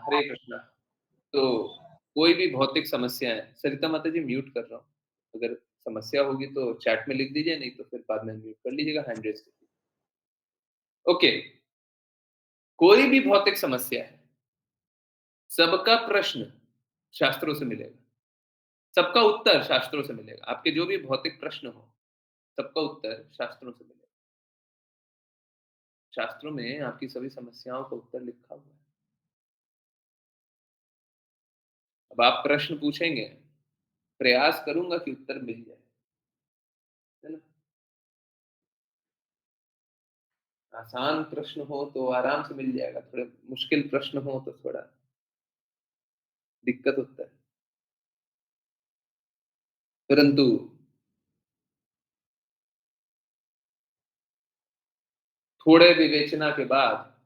हरे कृष्णा। तो कोई भी भौतिक समस्या है, सरिता माता जी म्यूट कर रहा हूँ। अगर समस्या होगी तो चैट में लिख दीजिए, नहीं तो फिर बाद में म्यूट कर लीजिएगा, हैंड रेज़ करके। ओके, कोई भी भौतिक समस्या है, सबका प्रश्न शास्त्रों से मिलेगा, सबका उत्तर शास्त्रों से मिलेगा। आपके जो भी भौतिक प्रश्न हो, सबका उत्तर शास्त्रों से मिलेगा। शास्त्रों में आपकी सभी समस्याओं का उत्तर लिखा हुआ है। अब आप प्रश्न पूछेंगे, प्रयास करूँगा कि उत्तर मिल जाए, है ना? आसान प्रश्न हो तो आराम से मिल जाएगा, थोड़े मुश्किल प्रश्न हो तो थोड़ा दिक्कत होता है। परंतु थोड़े विवेचना के बाद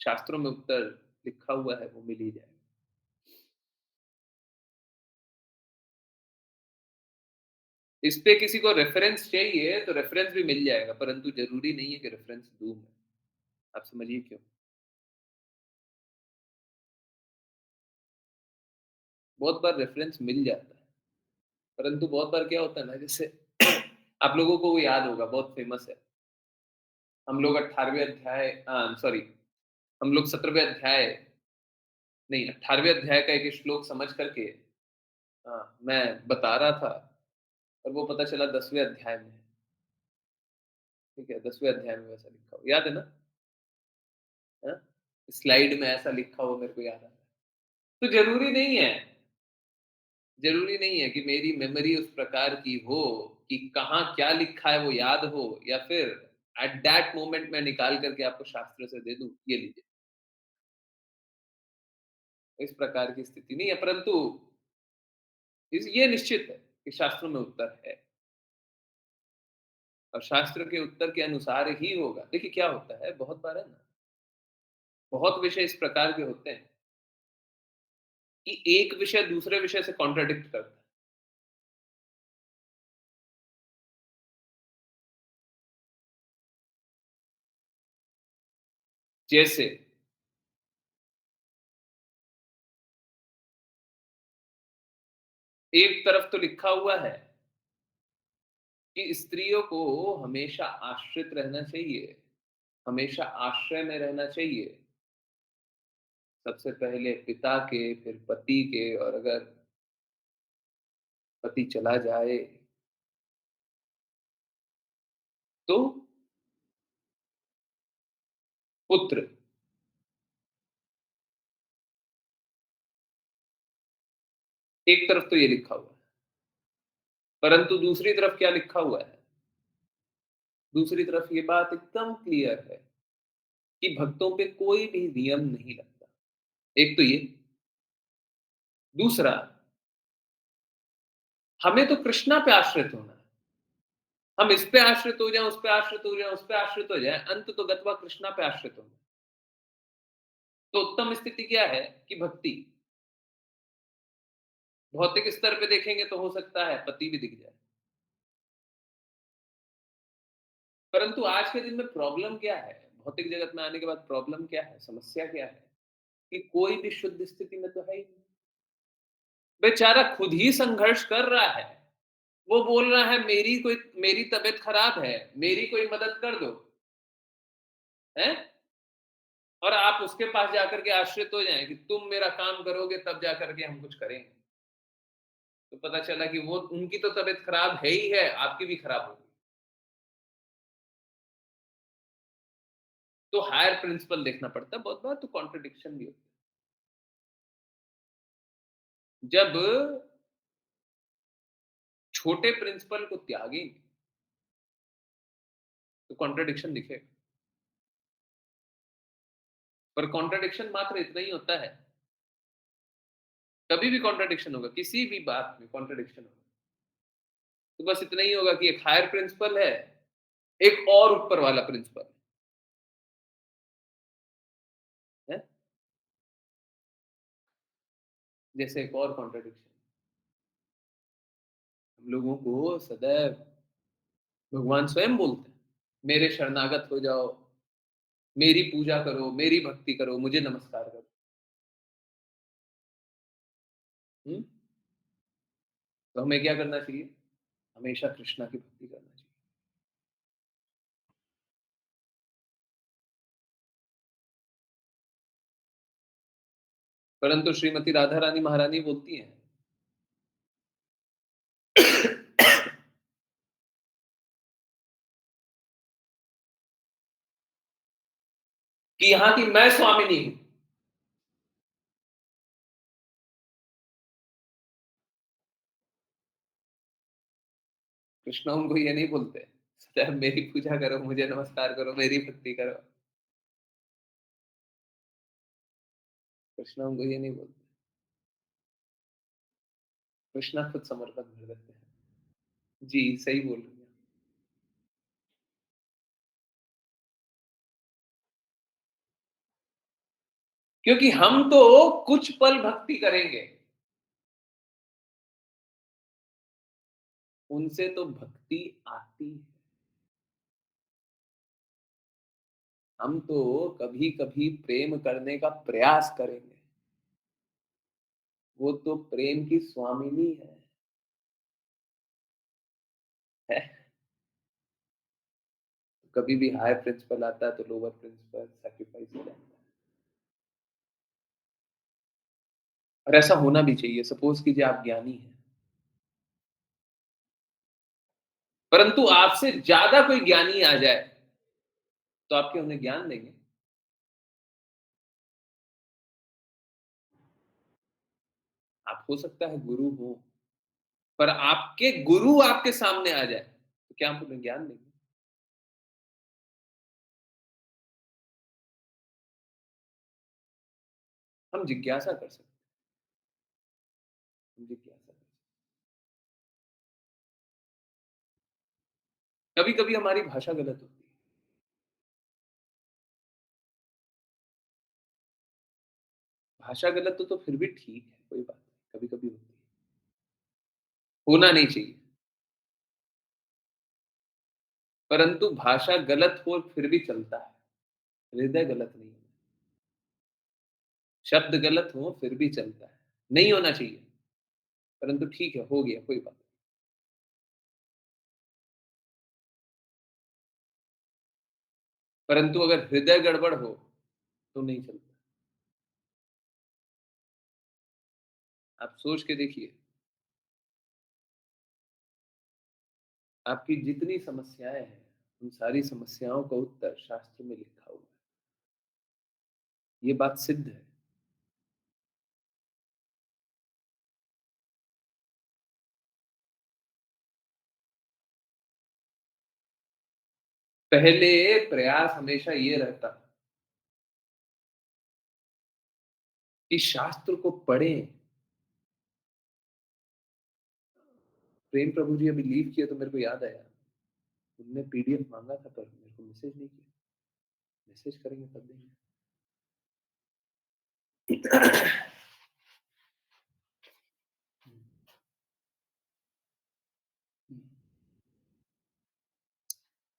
शास्त्रों में उत्तर लिखा हुआ है, वो मिल ही जाएगा। इस पे किसी को रेफ़रेंस चाहिए तो रेफ़रेंस भी मिल जाएगा, परंतु ज़रूरी नहीं है कि रेफ़रेंस दूँ मैं। आप समझिए क्यों? बहुत बार रेफ़रेंस मिल जाता है, परंतु बहुत बार क्या होता है ना, जैसे आप लोगों को वो याद होगा, बहुत फ़ेमस है। हम लोग 18वें अध्याय सॉरी, हम लोग 17वें अध्याय नहीं, 18वें अध्याय का एक श्लोक समझ कर के मैं बता रहा था और वो पता चला 10वें अध्याय में है, ठीक है? 10वें अध्याय में वैसा लिखा हो, याद है ना? हाँ? स्लाइड में ऐसा लिखा हो मेरे को याद आ रहा है। तो ज़रूरी नहीं है कि मेरी मेमोरी उस प्रकार की हो कि कहाँ क्या लिखा है वो याद हो, या फिर एट दैट मोमेंट मैं निकाल करके आपको शास्त्र से दे दूँ, ये लीजिए। इस प्रकार की स्थिति नहीं है, परंतु इस ये निश्चित है कि शास्त्रों में उत्तर है और शास्त्र के उत्तर के अनुसार ही होगा। देखिए क्या होता है, बहुत बार है ना, बहुत विषय इस प्रकार के होते हैं कि एक विषय दूसरे विषय से कॉन्ट्राडिक्ट करता है। जैसे एक तरफ तो लिखा हुआ है कि स्त्रियों को हमेशा आश्रित रहना चाहिए, हमेशा आश्रय में रहना चाहिए। सबसे पहले पिता के, फिर पति के, और अगर पति चला जाए तो पुत्र। एक तरफ तो ये लिखा हुआ है, परंतु दूसरी तरफ क्या लिखा हुआ है? दूसरी तरफ ये बात एकदम क्लियर है कि भक्तों पे कोई भी नियम नहीं लगता। एक तो ये, दूसरा, हमें तो कृष्णा पे आश्रित होना है। हम इस पे आश्रित हो जाएँ, उस पे आश्रित हो जाएँ, उस पे आश्रित हो जाएँ, अंत तो गत्वा कृष्णा पे आश्रित होना है। तो उत्तम स्थिति क्या है कि भक्ति। भौतिक स्तर पे देखेंगे तो हो सकता है पति भी दिख जाए। परंतु आज के दिन में प्रॉब्लम क्या है? भौतिक जगत में आने के बाद प्रॉब्लम क्या है? समस्या क्या है? कि कोई भी शुद्ध स्थिति में तो है ही नहीं। बेचारा खुद ही संघर्ष कर रहा है। वो बोल रहा है मेरी तबीयत खराब है, मेरी कोई मदद कर दो, हैं? और आप उसके पास जाकर के आश्रित हो जाएँ कि तुम मेरा काम करोगे तब जाकर के हम कुछ करेंगे। तो पता चला कि वो उनकी तो तबीयत खराब है ही है, आपकी भी खराब होगी। तो हायर प्रिंसिपल देखना पड़ता है, बहुत बार तो कॉन्ट्रडिक्शन भी होता है। जब छोटे प्रिंसिपल को त्यागेंगे, तो कॉन्ट्रडिक्शन दिखेगा। पर कॉन्ट्रडिक्शन मात्र इतना ही होता है, कभी भी कॉन्ट्रडिक्शन होगा, किसी भी बात में कॉन्ट्रडिक्शन होगा। तो बस इतना ही होगा कि एक हायर प्रिंसिपल है, एक और ऊपर वाला प्रिंसिपल है। जैसे एक और कॉन्ट्रडिक्शन, हम लोगों को सदैव भगवान स्वयं बोलते हैं, मेरे शरणागत हो जाओ, मेरी पूजा करो, मेरी भक्ति करो, मुझे नमस्कार करो। हुँ? तो हमें क्या करना चाहिए? हमेशा कृष्णा की भक्ति करना चाहिए। परंतु श्रीमती राधा रानी महारानी बोलती हैं कि यहाँ की मैं स्वामिनी हूँ। कृष्णा उनको ये नहीं बोलते, सदैव मेरी पूजा करो, मुझे नमस्कार करो, मेरी भक्ति करो। कृष्णा उनको ये नहीं बोलते। कृष्णा खुद समर्पण कर देते हैं। जी, सही बोल रही हैं। क्योंकि हम तो कुछ पल भक्ति करेंगे, उनसे तो भक्ति आती है। हम तो कभी-कभी प्रेम करने का प्रयास करेंगे, वो तो प्रेम की स्वामिनी है। कभी भी हायर प्रिंसिपल आता है तो लोअर प्रिंसिपल सैक्रिफाइस हो जाता है। और ऐसा होना भी चाहिए। सपोज़ कीजिए आप ज्ञानी हैं, परंतु आपसे ज़्यादा कोई ज्ञानी आ जाए, तो आप क्या उन्हें ज्ञान देंगे? आप हो सकता है गुरु हो, पर आपके गुरु आपके सामने आ जाए, तो क्या आप उन्हें ज्ञान देंगे? हम जिज्ञासा कर सकते हैं, हम जिज्ञासा कर सकते हैं। कभी-कभी हमारी भाषा गलत होती है। भाषा गलत हो तो फिर भी ठीक है, कोई बात नहीं, कभी-कभी होती है। होना नहीं चाहिए, परंतु भाषा गलत हो फिर भी चलता है, हृदय गलत नहीं होना। शब्द गलत हो फिर भी चलता है, नहीं होना चाहिए, परंतु ठीक है, हो गया, कोई बात नहीं। परंतु अगर हृदय गड़बड़ हो, तो नहीं चलता। आप सोच के देखिए, आपकी जितनी समस्याएँ हैं, उन सारी समस्याओं का उत्तर शास्त्र में लिखा हुआ है। ये बात सिद्ध है। पहले प्रयास हमेशा ये रहता कि शास्त्र को पढ़ें। प्रेम प्रभु जी अभी लीव किए तो मेरे को याद आया, उनने पीडीएफ माँगा था पर मेरे को मैसेज नहीं किया। मैसेज करेंगे तब देंगे।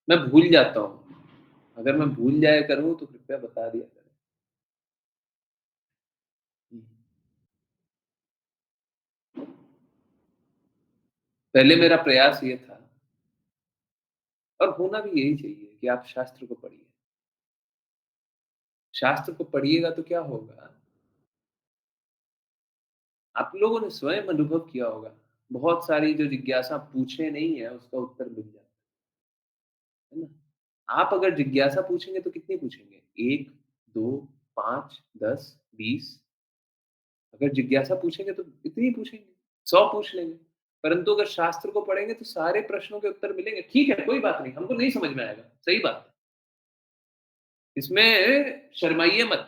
मैं भूल जाता हूँ। अगर मैं भूल जाया करूँ तो कृपया बता दिया करें। हुँ। पहले मेरा प्रयास ये था और होना भी यही चाहिए कि आप शास्त्र को पढ़िए। शास्त्र को पढ़िएगा तो क्या होगा, आप लोगों ने स्वयं अनुभव किया होगा, बहुत सारी जो जिज्ञासा पूछे नहीं है, उसका उत्तर मिल जाता है ना? आप अगर जिज्ञासा पूछेंगे तो कितनी पूछेंगे? 1, 2, 5, 10, 20 अगर जिज्ञासा पूछेंगे तो इतनी पूछेंगे, 100 पूछ लेंगे। परंतु अगर शास्त्र को पढ़ेंगे तो सारे प्रश्नों के उत्तर मिलेंगे। ठीक है, कोई बात नहीं, हमको नहीं समझ में आएगा, सही बात है। इसमें शर्माइए मत,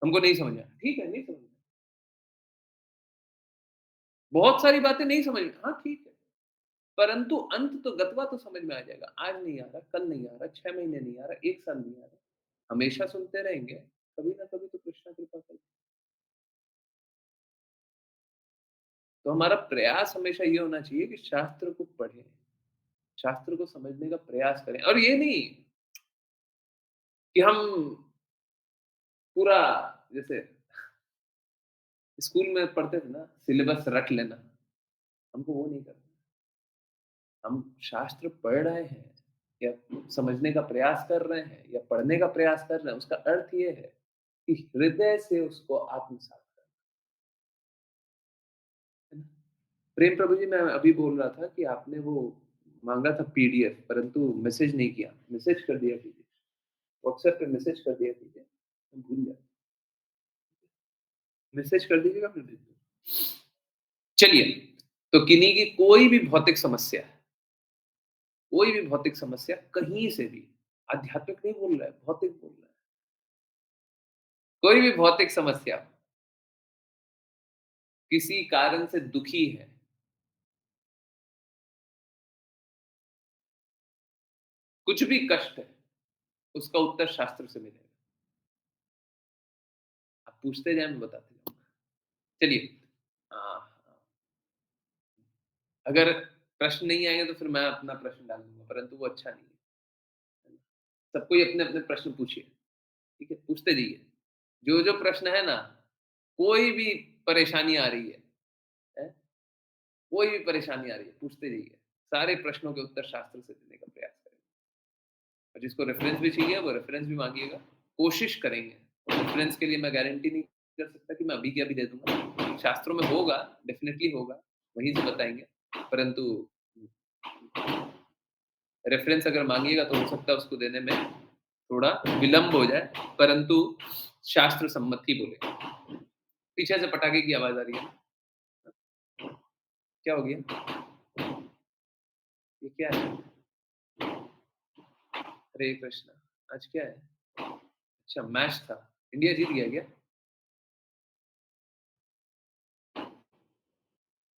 हमको नहीं समझ आया। ठीक है, नहीं समझ में बहुत सारी बातें नहीं समझ में हाँ, ठीक है। परंतु अंत तो गत्वा तो समझ में आ जाएगा। आज नहीं आ रहा, कल नहीं आ रहा, 6 महीने नहीं आ रहा, 1 साल नहीं आ रहा। हमेशा सुनते रहेंगे, कभी ना कभी तो कृष्णा कृपा करें। तो हमारा प्रयास हमेशा ये होना चाहिए कि शास्त्र को पढ़ें, शास्त्र को समझने का प्रयास करें और ये नहीं कि हम पूरा जैसे स्कूल में पढ़ते थे ना, सिलेबस रट लेना, हमको वो नहीं करना। हम शास्त्र पढ़ रहे हैं या समझने का प्रयास कर रहे हैं या पढ़ने का प्रयास कर रहे हैं, उसका अर्थ ये है कि हृदय से उसको आत्मसात करना, है ना? प्रेम प्रभु जी, मैं अभी बोल रहा था कि आपने वो माँगा था पीडीएफ परंतु मैसेज नहीं किया। मैसेज कर दिया कीजिए, व्हाट्सएप पे मैसेज कर दिया कीजिए, हम भूल जाते। मैसेज कर दीजिएगा, मैं भेज दूँगा। चलिए, तो किन्हीं की कोई भी भौतिक समस्या है, कोई भी भौतिक समस्या कहीं से भी, आध्यात्मिक नहीं बोल रहा है, भौतिक बोल रहा है। कोई भी भौतिक समस्या, किसी कारण से दुखी है, कुछ भी कष्ट है, उसका उत्तर शास्त्र से मिलेगा। आप पूछते जाएँ, मैं बताते जाऊँगा। चलिए, अ, अगर प्रश्न नहीं आएँगे तो फिर मैं अपना प्रश्न डाल दूँगा, परंतु वो अच्छा नहीं है। सब कोई अपने-अपने प्रश्न पूछिए, ठीक है? पूछते जाइए। जो-जो प्रश्न है ना, कोई भी परेशानी आ रही है? कोई भी परेशानी आ रही है, पूछते जाइए। सारे प्रश्नों के उत्तर शास्त्र से देने का प्रयास करें। और जिसको रेफ़रेंस भी चाहिए, वो रेफ़रेंस भी माँगिएगा। कोशिश करेंगे। रेफ़रेंस के लिए मैं गारंटी नहीं कर सकता कि मैं अभी के अभी दे दूँगा। शास्त्रों में होगा, डेफ़िनिटली होगा, वहीं से बताएँगे। परंतु रेफ़रेंस अगर माँगिएगा तो हो सकता है उसको देने में थोड़ा विलंब हो जाए, परंतु शास्त्र सम्मत ही बोलेंगे। पीछे से पटाखे की आवाज़ आ रही है। क्या हो गया? ये क्या है? हरे कृष्णा! आज क्या है? अच्छा, मैच था। इंडिया जीत गया क्या?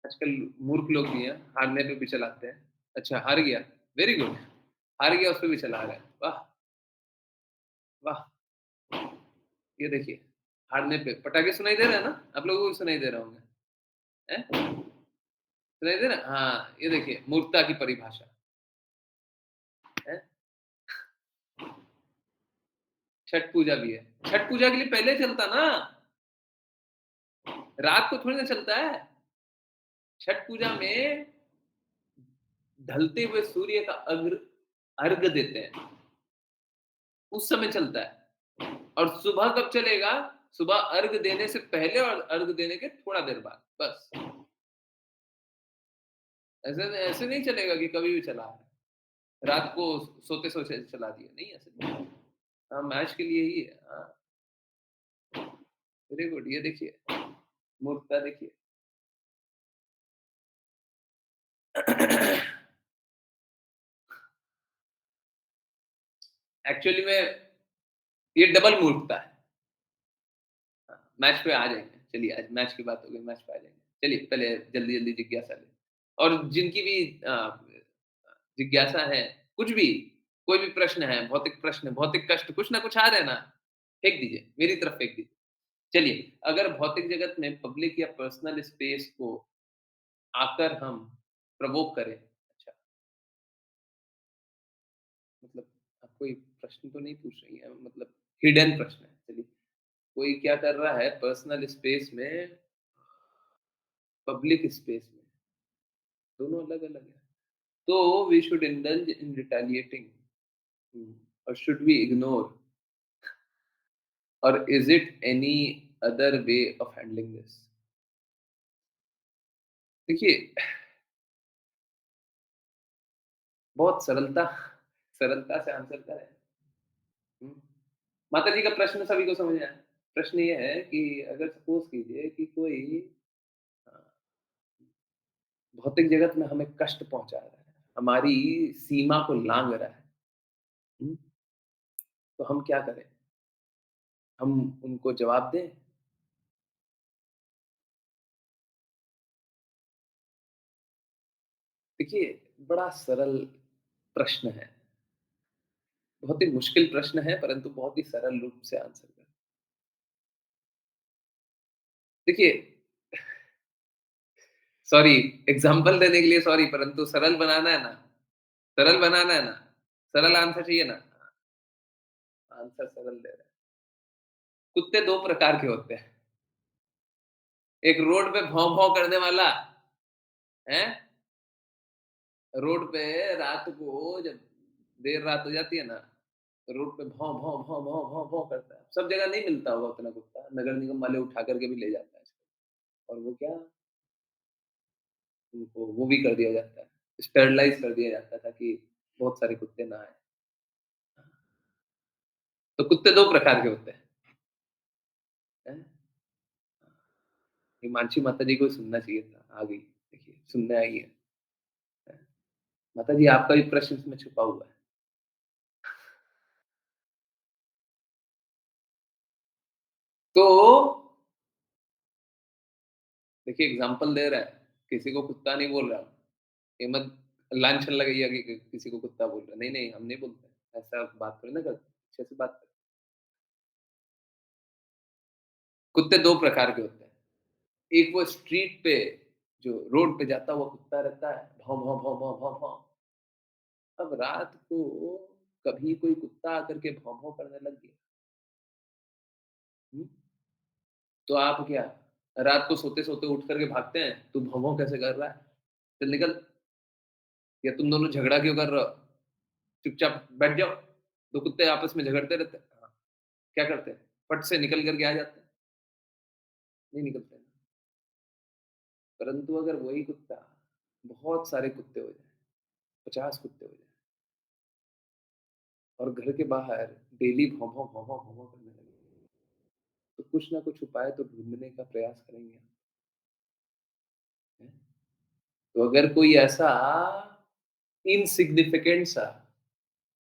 आजकल मूर्ख लोग भी हैं, हारने पे भी चलाते हैं। अच्छा, हार गया, वेरी गुड। हार गया, उस पे भी चला रहा है। वाह! वाह! ये देखिए, हारने पे पटाखे सुनाई दे रहे हैं ना? आप लोगों को भी सुनाई दे रहे होंगे, हैं? सुनाई दे रहा है? हाँ, ये देखिए मूर्खता की परिभाषा, हैं? छठ पूजा भी है। छठ पूजा के लिए पहले चलता ना, रात को थोड़ी ना चलता है। छठ पूजा में ढलते हुए सूर्य का अर्घ देते हैं, उस समय चलता है। और सुबह कब चलेगा? सुबह अर्घ देने से पहले और अर्घ देने के थोड़ा देर बाद, बस। ऐसे नहीं चलेगा कि कभी भी चला, रात को सोते-सोते चला दिया, नहीं ऐसे नहीं। हाँ, मैच के लिए ही है। हाँ, वेरी गुड, ये देखिए, मूर्खता देखिए। एक्चुअली में ये डबल मूर्खता है। हाँ, मैच पे आ जाएँगे। चलिए, आज मैच की बात हो गई, मैच पे आ जाएँगे। चलिए, पहले जल्दी-जल्दी जिज्ञासा लें। और जिनकी भी जिज्ञासा है, कुछ भी, कोई भी प्रश्न है, भौतिक प्रश्न, भौतिक कष्ट, कुछ ना कुछ आ रहे हैं ना, फेंक दीजिए, मेरी तरफ फेंक दीजिए। चलिए, अगर भौतिक जगत में पब्लिक या पर्सनल स्पेस को आकर हम प्रोवोक करें, अच्छा, मतलब आप कोई प्रश्न तो नहीं पूछ रही हैं, मतलब हिडन प्रश्न है, चलिए। कोई क्या कर रहा है पर्सनल स्पेस में, पब्लिक स्पेस में, दोनों अलग-अलग है। तो we should indulge in retaliating, और शुड वी इग्नोर, और is it any other way of handling this? देखिए, बहुत सरलता से आंसर करें। हुँ। माता जी का प्रश्न सभी को समझ आया। प्रश्न ये है कि अगर सपोज़ कीजिए कि कोई अ, भौतिक जगत में हमें कष्ट पहुँचा रहा है, हमारी सीमा को लाँघ रहा है, हुँ? तो हम क्या करें? हम उनको जवाब दें? देखिए, बड़ा सरल प्रश्न है। बहुत ही मुश्किल प्रश्न है, परंतु बहुत ही सरल रूप से आंसर करें। देखिए, सॉरी, एग्ज़ाम्पल देने के लिए सॉरी, परंतु सरल बनाना है ना, सरल बनाना है ना, सरल आंसर चाहिए ना, आंसर सरल दे रहे हैं। कुत्ते 2 प्रकार के होते हैं, एक रोड पे भौं-भौं करने वाला, हैं? रोड पे रात को जब देर रात हो जाती है ना, तो रोड पे भौं, भौं, भौं, भौं, भौं, भौं करता है। सब जगह नहीं मिलता होगा उतना कुत्ता, नगर निगम वाले उठा कर के भी ले जाता है इसको। और वो क्या, उनको वो भी कर दिया जाता है, स्टरलाइज़ कर दिया जाता है ताकि बहुत सारे कुत्ते ना आएँ। तो कुत्ते 2 प्रकार के होते हैं। हिमांशी माताजी को सुनना चाहिए था, आ गई, देखिए सुनने आई है। माताजी आपका भी प्रश्न इसमें छुपा हुआ है। तो देखिए एग्ज़ाम्पल दे रहा है, किसी को कुत्ता नहीं बोल रहा, ये मत लांछन लगाइए कि किसी को कुत्ता बोल रहा है। नहीं, नहीं, हम नहीं बोलते, ऐसा बात थोड़ी ना करते, अच्छे से बात करते। कुत्ते 2 प्रकार के होते हैं, एक वो स्ट्रीट पे जो रोड पे जाता हुआ कुत्ता रहता है, भौं, भौं, भौं, भौं, भौं, भौं। अब रात को कभी कोई कुत्ता आकर के भौं, भौं करने लग गया, हुँ, तो आप क्या, रात को सोते-सोते उठ कर के भागते हैं, "तू भौं, भौं कैसे कर रहा है? चल निकल, या तुम दोनों झगड़ा क्यों कर रहे हो? चुपचाप बैठ जाओ।" 2 कुत्ते आपस में झगड़ते रहते हैं। हाँ, क्या करते हैं? फट से निकल कर के आ जाते हैं, नहीं निकलते हैं। परंतु अगर वही कुत्ता बहुत सारे कुत्ते हो जाएँ, 50 कुत्ते हो जाएँ और घर के बाहर डेली भौं, भौं, भौं, भौं, भौं, भौं करने लगे, तो कुछ ना कुछ उपाय तो ढूँढने का प्रयास करेंगे आप, हैं? तो अगर कोई ऐसा इनसिग्निफिकेंट सा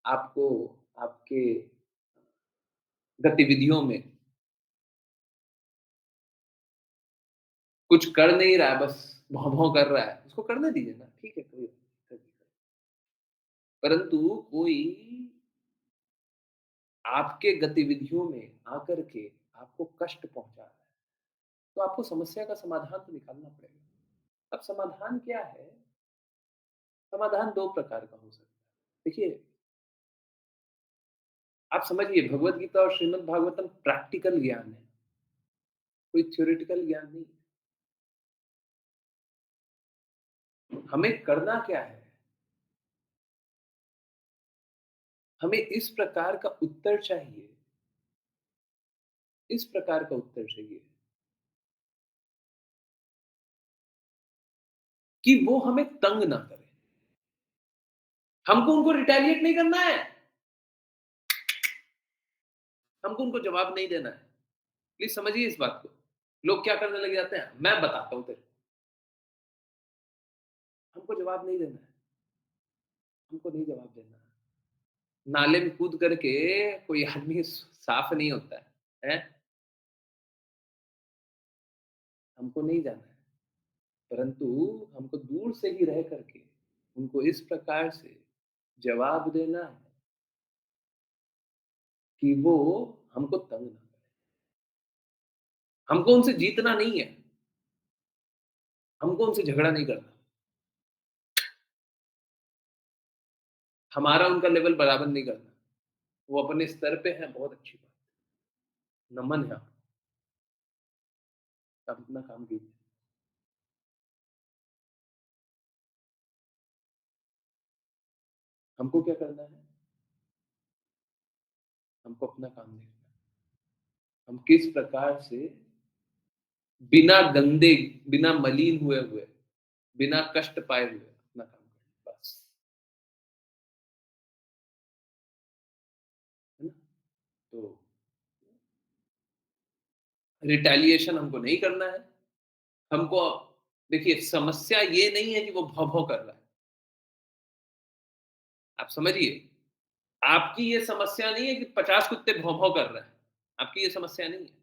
आपको आपके गतिविधियों में कुछ कर नहीं रहा है, बस भौं-भौं कर रहा है, उसको करने दीजिए ना, ठीक है, कोई दिक्कत नहीं। परंतु कोई आपके गतिविधियों में आकर के आपको कष्ट पहुँचा रहा है, तो आपको समस्या का समाधान तो निकालना पड़ेगा। अब समाधान क्या है? समाधान 2 प्रकार का हो सकता है। देखिए, आप समझिए भगवद गीता और श्रीमद् भागवतम प्रैक्टिकल ज्ञान है, कोई थ्योरेटिकल ज्ञान नहीं है। हमें करना क्या है? हमें इस प्रकार का उत्तर चाहिए, इस प्रकार का उत्तर चाहिए कि वो हमें तंग ना करे। हमको उनको रिटेलिएट नहीं करना है, हमको उनको जवाब नहीं देना है। प्लीज़ समझिए इस बात को। लोग क्या करने लग जाते हैं, मैं बताता हूँ तेरे को, हमको जवाब नहीं देना है, हमको नहीं जवाब देना है। नाले में कूद करके कोई आदमी साफ नहीं होता है, हैं? हमको नहीं जाना है, परंतु हमको दूर से ही रह करके उनको इस प्रकार से जवाब देना है कि वो हमको तंग ना करे। हमको उनसे जीतना नहीं है, हमको उनसे झगड़ा नहीं करना। हमारा उनका लेवल बराबर नहीं करना। वो अपने स्तर पे हैं, बहुत अच्छी बात है, नमन है आपको, आप अपना काम कीजिए। हमको क्या करना है? हमको अपना काम देखना है। हम किस प्रकार से बिना गंदे, बिना मलिन हुए, बिना कष्ट पाए हुए अपना काम करें, बस, है ना? तो रिटेलिएशन हमको नहीं करना है। हमको देखिए समस्या ये नहीं है कि वो भौं-भौं कर रहा है। आप समझिए, आपकी ये समस्या नहीं है कि 50 कुत्ते भौं-भौं कर रहे हैं। आपकी ये समस्या नहीं है।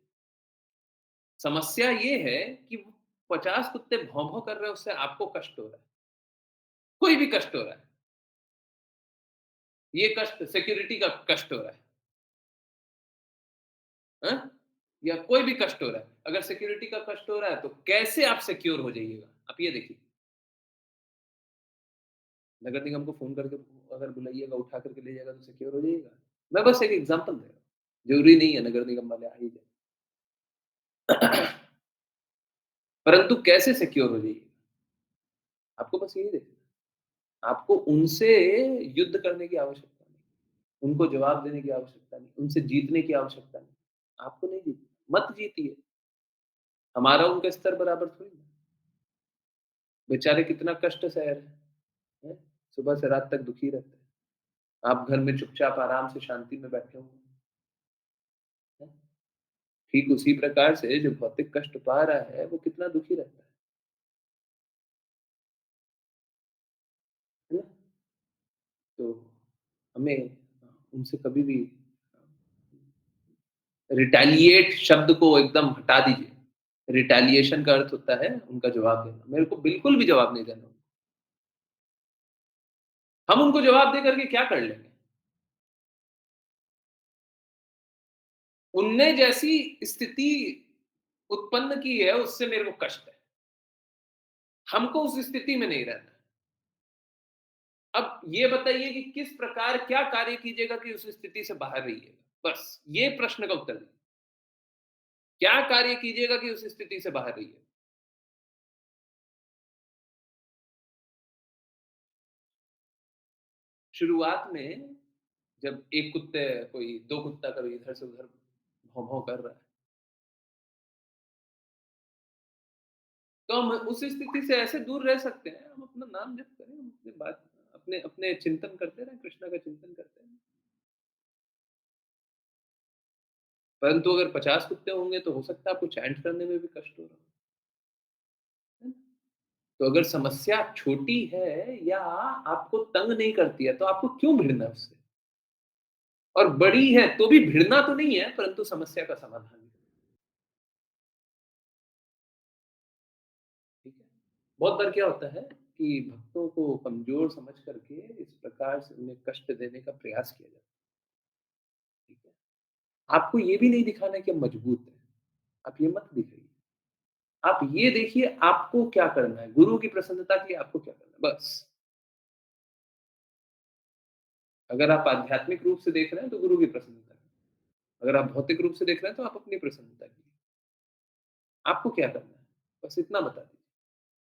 समस्या ये है कि वो 50 कुत्ते भौं-भौं कर रहे हैं, उससे आपको कष्ट हो रहा है। कोई भी कष्ट हो रहा है। ये कष्ट सिक्योरिटी का कष्ट हो रहा है। हाँ? या कोई भी कष्ट हो रहा है। अगर सिक्योरिटी का कष्ट हो रहा है, तो कैसे आप सिक्योर हो जाइएगा? आप ये देखिए। नगर निगम को फ़ोन करके अगर बुलाइएगा, उठा करके ले जाएगा तो सिक्योर हो जाइएगा। मैं बस एक एग्ज़ाम्पल दे रहा हूँ। ज़रूरी नहीं है नगर निगम वाले आ ही जाएँ। परंतु कैसे सिक्योर हो जाइएगा? आपको बस यही देखना है। आपको उनसे युद्ध करने की आवश्यकता नहीं, उनको जवाब देने की आवश्यकता नहीं, उनसे जीतने की आवश्यकता नहीं। आपको नहीं जीतना, मत जीतिए। हमारा उनका स्तर बराबर थोड़ी ना। बेचारे कितना कष्ट सह रहे हैं। सुबह से रात तक दुखी रहते हैं। आप घर में चुपचाप आराम से शांति में बैठे हुए हैं। ठीक उसी प्रकार से जो भौतिक कष्ट पा रहा है, वो कितना दुखी रहता है ना? तो हमें उनसे कभी भी रिटेलिएट शब्द को एकदम हटा दीजिए। रिटेलिएशन का अर्थ होता है उनका जवाब देना। मेरे को बिल्कुल भी जवाब नहीं देना। हम उनको जवाब दे करके क्या कर लेंगे? उनने जैसी स्थिति उत्पन्न की है, उससे मेरे को कष्ट है। हमको उस स्थिति में नहीं रहना। अब ये बताइए कि किस प्रकार क्या कार्य कीजिएगा कि उस स्थिति से बाहर रहिएगा? बस ये प्रश्न का उत्तर दीजिए। क्या कार्य कीजिएगा कि उस स्थिति से बाहर रहिएगा? शुरुआत में जब एक कुत्ते कोई 2 कुत्ता कभी इधर से उधर भौं-भौं कर रहा है, तो हम उस स्थिति से ऐसे दूर रह सकते हैं, हम अपना नाम जप करें, हम अपनी बात अपने अपने चिंतन करते रहें, कृष्णा का चिंतन करते रहें। परंतु अगर 50 कुत्ते होंगे तो हो सकता है आपको चैंट करने में भी कष्ट हो रहा हो, है ना? तो अगर समस्या छोटी है या आपको तंग नहीं करती है, तो आपको क्यों भिड़ना है उससे? और बड़ी है तो भी भिड़ना तो नहीं है, परंतु समस्या का समाधान है, ठीक है? बहुत बार क्या होता है कि भक्तों को कमज़ोर समझ करके इस प्रकार से उन्हें कष्ट देने का प्रयास किया जाता है, ठीक है? आपको ये भी नहीं दिखाना है कि हम मजबूत हैं, आप ये मत दिखाइए। आप ये देखिए आपको क्या करना है, गुरु की प्रसन्नता के लिए आपको क्या करना है, बस। अगर आप आध्यात्मिक रूप से देख रहे हैं तो गुरु की प्रसन्नता के लिए, अगर आप भौतिक रूप से देख रहे हैं तो आप अपनी प्रसन्नता के लिए। आपको क्या करना है, बस इतना बता दीजिए,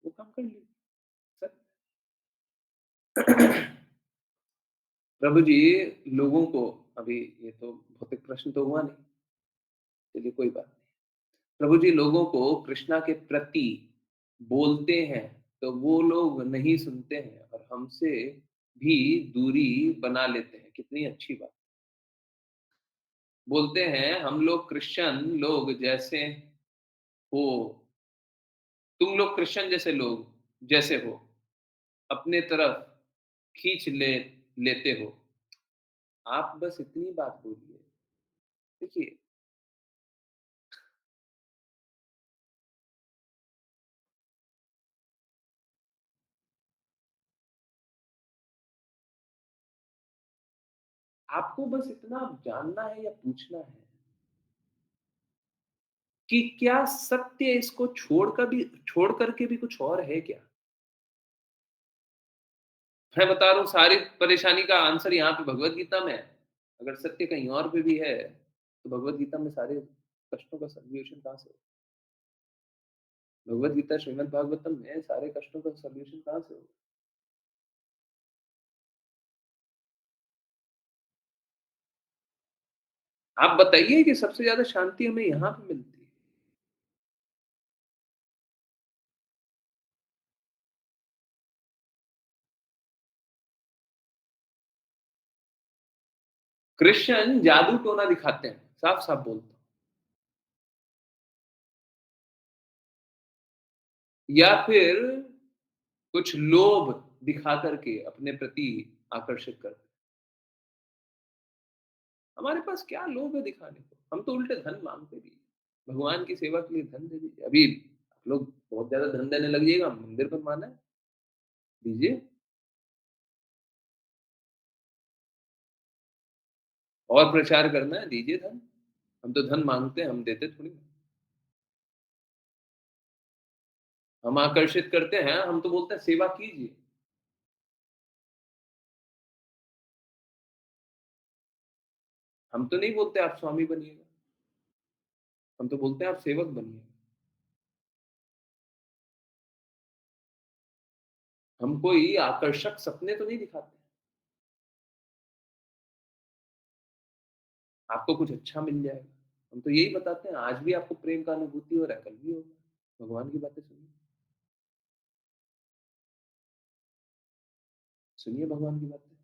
वो काम कर लीजिए, सर। प्रभु जी लोगों को अभी ये तो भौतिक प्रश्न तो हुआ नहीं, चलिए कोई बात नहीं। प्रभु जी लोगों को कृष्णा के प्रति बोलते हैं, तो वो लोग नहीं सुनते हैं और हमसे भी दूरी बना लेते हैं, कितनी अच्छी बात। बोलते हैं हम लोग क्रिश्चियन लोग जैसे हो, तुम लोग क्रिश्चियन जैसे लोग जैसे हो, अपने तरफ खींच लेते हो। आप बस इतनी बात बोलिए। देखिए, आपको बस इतना जानना है या पूछना है कि क्या सत्य इसको छोड़ करके भी कुछ और है क्या? मैं बता रहा हूँ सारी परेशानी का आंसर यहाँ पे भगवत गीता में है। अगर सत्य कहीं और पे भी है, तो भगवत गीता में सारे कष्टों का सॉल्यूशन कहाँ से होगा? भगवत गीता श्रीमद् भागवतम में सारे कष्टों का सॉल्यूशन कहाँ से होगा? आप बताइए कि सबसे ज़्यादा शांति हमें यहाँ पे मिलती है। क्रिश्चियन जादू टोना दिखाते हैं, साफ-साफ बोलता हूँ। या फिर कुछ लोभ दिखा कर के अपने प्रति आकर्षित करते हैं। हमारे पास क्या लोभ है दिखाने को? हम तो उल्टे धन माँगते भी हैं। भगवान की सेवा के लिए धन दे दीजिए। अभी आप लोग बहुत ज़्यादा धन देने लग जाइएगा, मंदिर बनवाना है, दीजिए। और प्रचार करना है, दीजिए धन। हम तो धन माँगते हैं, हम देते थोड़ी ना। हम आकर्षित करते हैं, हम तो बोलते हैं सेवा कीजिए। हम तो नहीं बोलते आप स्वामी बनिएगा, हम तो बोलते हैं आप सेवक बनिए। हम कोई आकर्षक सपने तो नहीं दिखाते। आपको कुछ अच्छा मिल जाएगा। हम तो यही बताते हैं, आज भी आपको प्रेम का अनुभूति हो रहा है, कल भी होगा। भगवान की बातें सुनिए, सुनिए भगवान की बातें।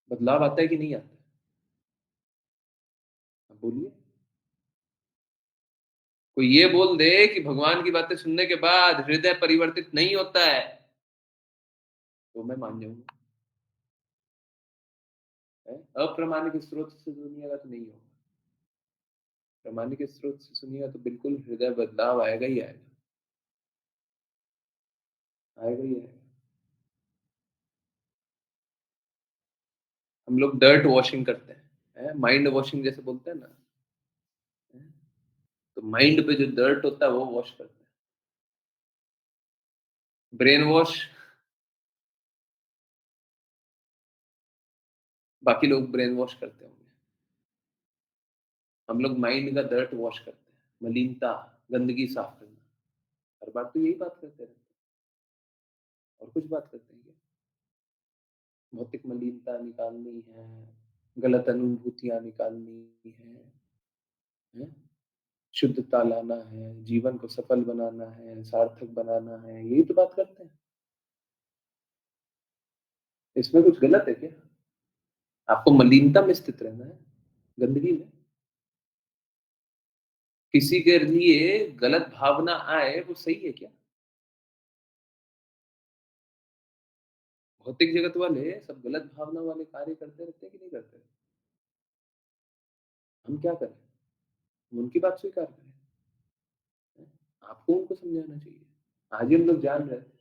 बदलाव आता है कि नहीं आता है? आप बोलिए। कोई ये बोल दे कि भगवान की बातें सुनने के बाद हृदय परिवर्तित नहीं होता है, तो मैं मान जाऊँगा। हैं? अप्रामाणिक स्रोत से सुनिएगा तो नहीं होगा। प्रामाणिक स्रोत से सुनिएगा तो बिल्कुल हृदय बदलाव आएगा ही आएगा। आएगा ही आएगा। हम लोग डर्ट वॉशिंग करते हैं, हैं? माइंड वॉशिंग जैसे बोलते हैं ना, हैं? तो माइंड पे जो डर्ट होता है वो वॉश करते हैं। ब्रेन वॉश, बाकी लोग ब्रेन वॉश करते होंगे। हम लोग माइंड का डर्ट वॉश करते हैं, मलिनता, गंदगी साफ करना। हर बार तो यही बात करते रहते हैं, और कुछ बात करते हैं क्या? भौतिक मलिनता निकालनी है, गलत अनुभूतियाँ निकालनी हैं? शुद्धता लाना है, जीवन को सफल बनाना है, सार्थक बनाना है, यही तो बात करते हैं। इसमें कुछ गलत है क्या? आपको मलिनता में स्थित रहना है, गंदगी में? किसी के लिए गलत भावना आए, वो सही है क्या? भौतिक जगत वाले सब गलत भावना वाले कार्य करते रहते हैं कि नहीं करते? हम क्या करें? हम उनकी बात स्वीकार करें? हैं? आपको उनको समझाना चाहिए। आज ही हम लोग जान रहे थे,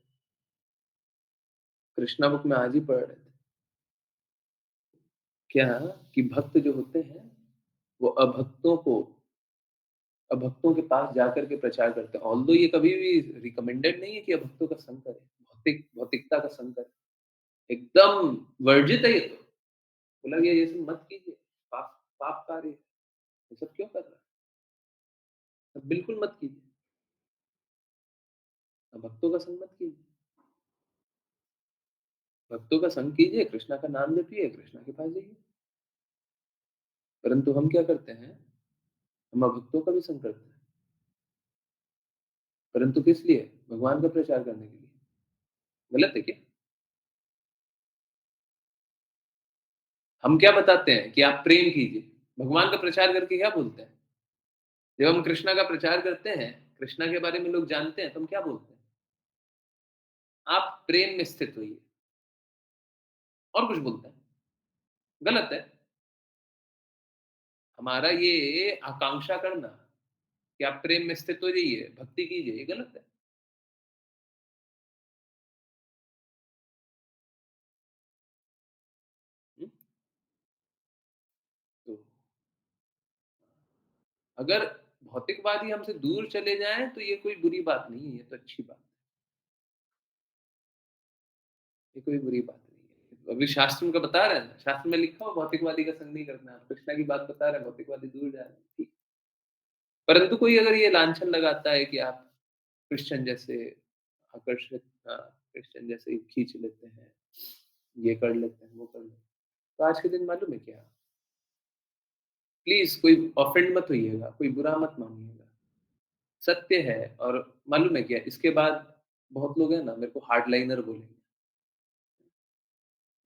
कृष्णा बुक में आज ही पढ़ रहे थे, क्या कि भक्त जो होते हैं, वो अभक्तों के पास जाकर के प्रचार करते हैं। ऑल्दो ये कभी भी रिकमेंडेड नहीं है कि अभक्तों का संग करें, भौतिकता का संग करें। एकदम वर्जित है ये तो। बोला गया ये सब मत कीजिए, पाप पाप कार्य है। ये सब क्यों कर रहा है? सब बिल्कुल मत कीजिए। भक्तों का संग मत कीजिए। भक्तों का संग कीजिए, कृष्णा का नाम जपिए, कृष्णा के पास जाइए। परंतु हम क्या करते हैं? हम अभक्तों का भी संग करते हैं। परंतु किस लिए? भगवान का प्रचार करने के लिए। गलत है क्या? हम क्या बताते हैं कि आप प्रेम कीजिए। भगवान का प्रचार करके क्या बोलते हैं? जब हम कृष्णा का प्रचार करते हैं, कृष्णा के बारे में लोग जानते हैं, तो हम क्या बोलते हैं? आप प्रेम में स्थित होइए, और कुछ बोलते हैं? गलत है। हमारा ये आकांक्षा करना कि आप प्रेम में स्थित हो जाइए, भक्ति कीजिए, ये गलत है। हुँ? तो अगर भौतिकवादी हमसे दूर चले जाएँ, तो ये कोई बुरी बात नहीं है, ये तो अच्छी बात है। ये कोई बुरी बात नहीं है। अभी शास्त्र में का बता रहे हैं ना, शास्त्र में लिखा हुआ भौतिकवादी का संग नहीं करना है। आप कृष्णा की बात बता रहे हैं, भौतिकवादी दूर जा रहे हैं, ठीक। परंतु कोई अगर ये लांछन लगाता है कि आप क्रिश्चियन जैसे आकर्षित, क्रिश्चियन जैसे ही खींच लेते हैं, ये कर लेते हैं, वो कर लेते हैं। तो आज के दिन मालूम है क्या? प्लीज़ कोई ऑफेंड मत होइएगा, कोई बुरा मत मानिएगा। सत्य है, और मालूम है क्या? इसके बाद बहुत लोग हैं ना, मेरे को हार्डलाइनर बोलेंगे।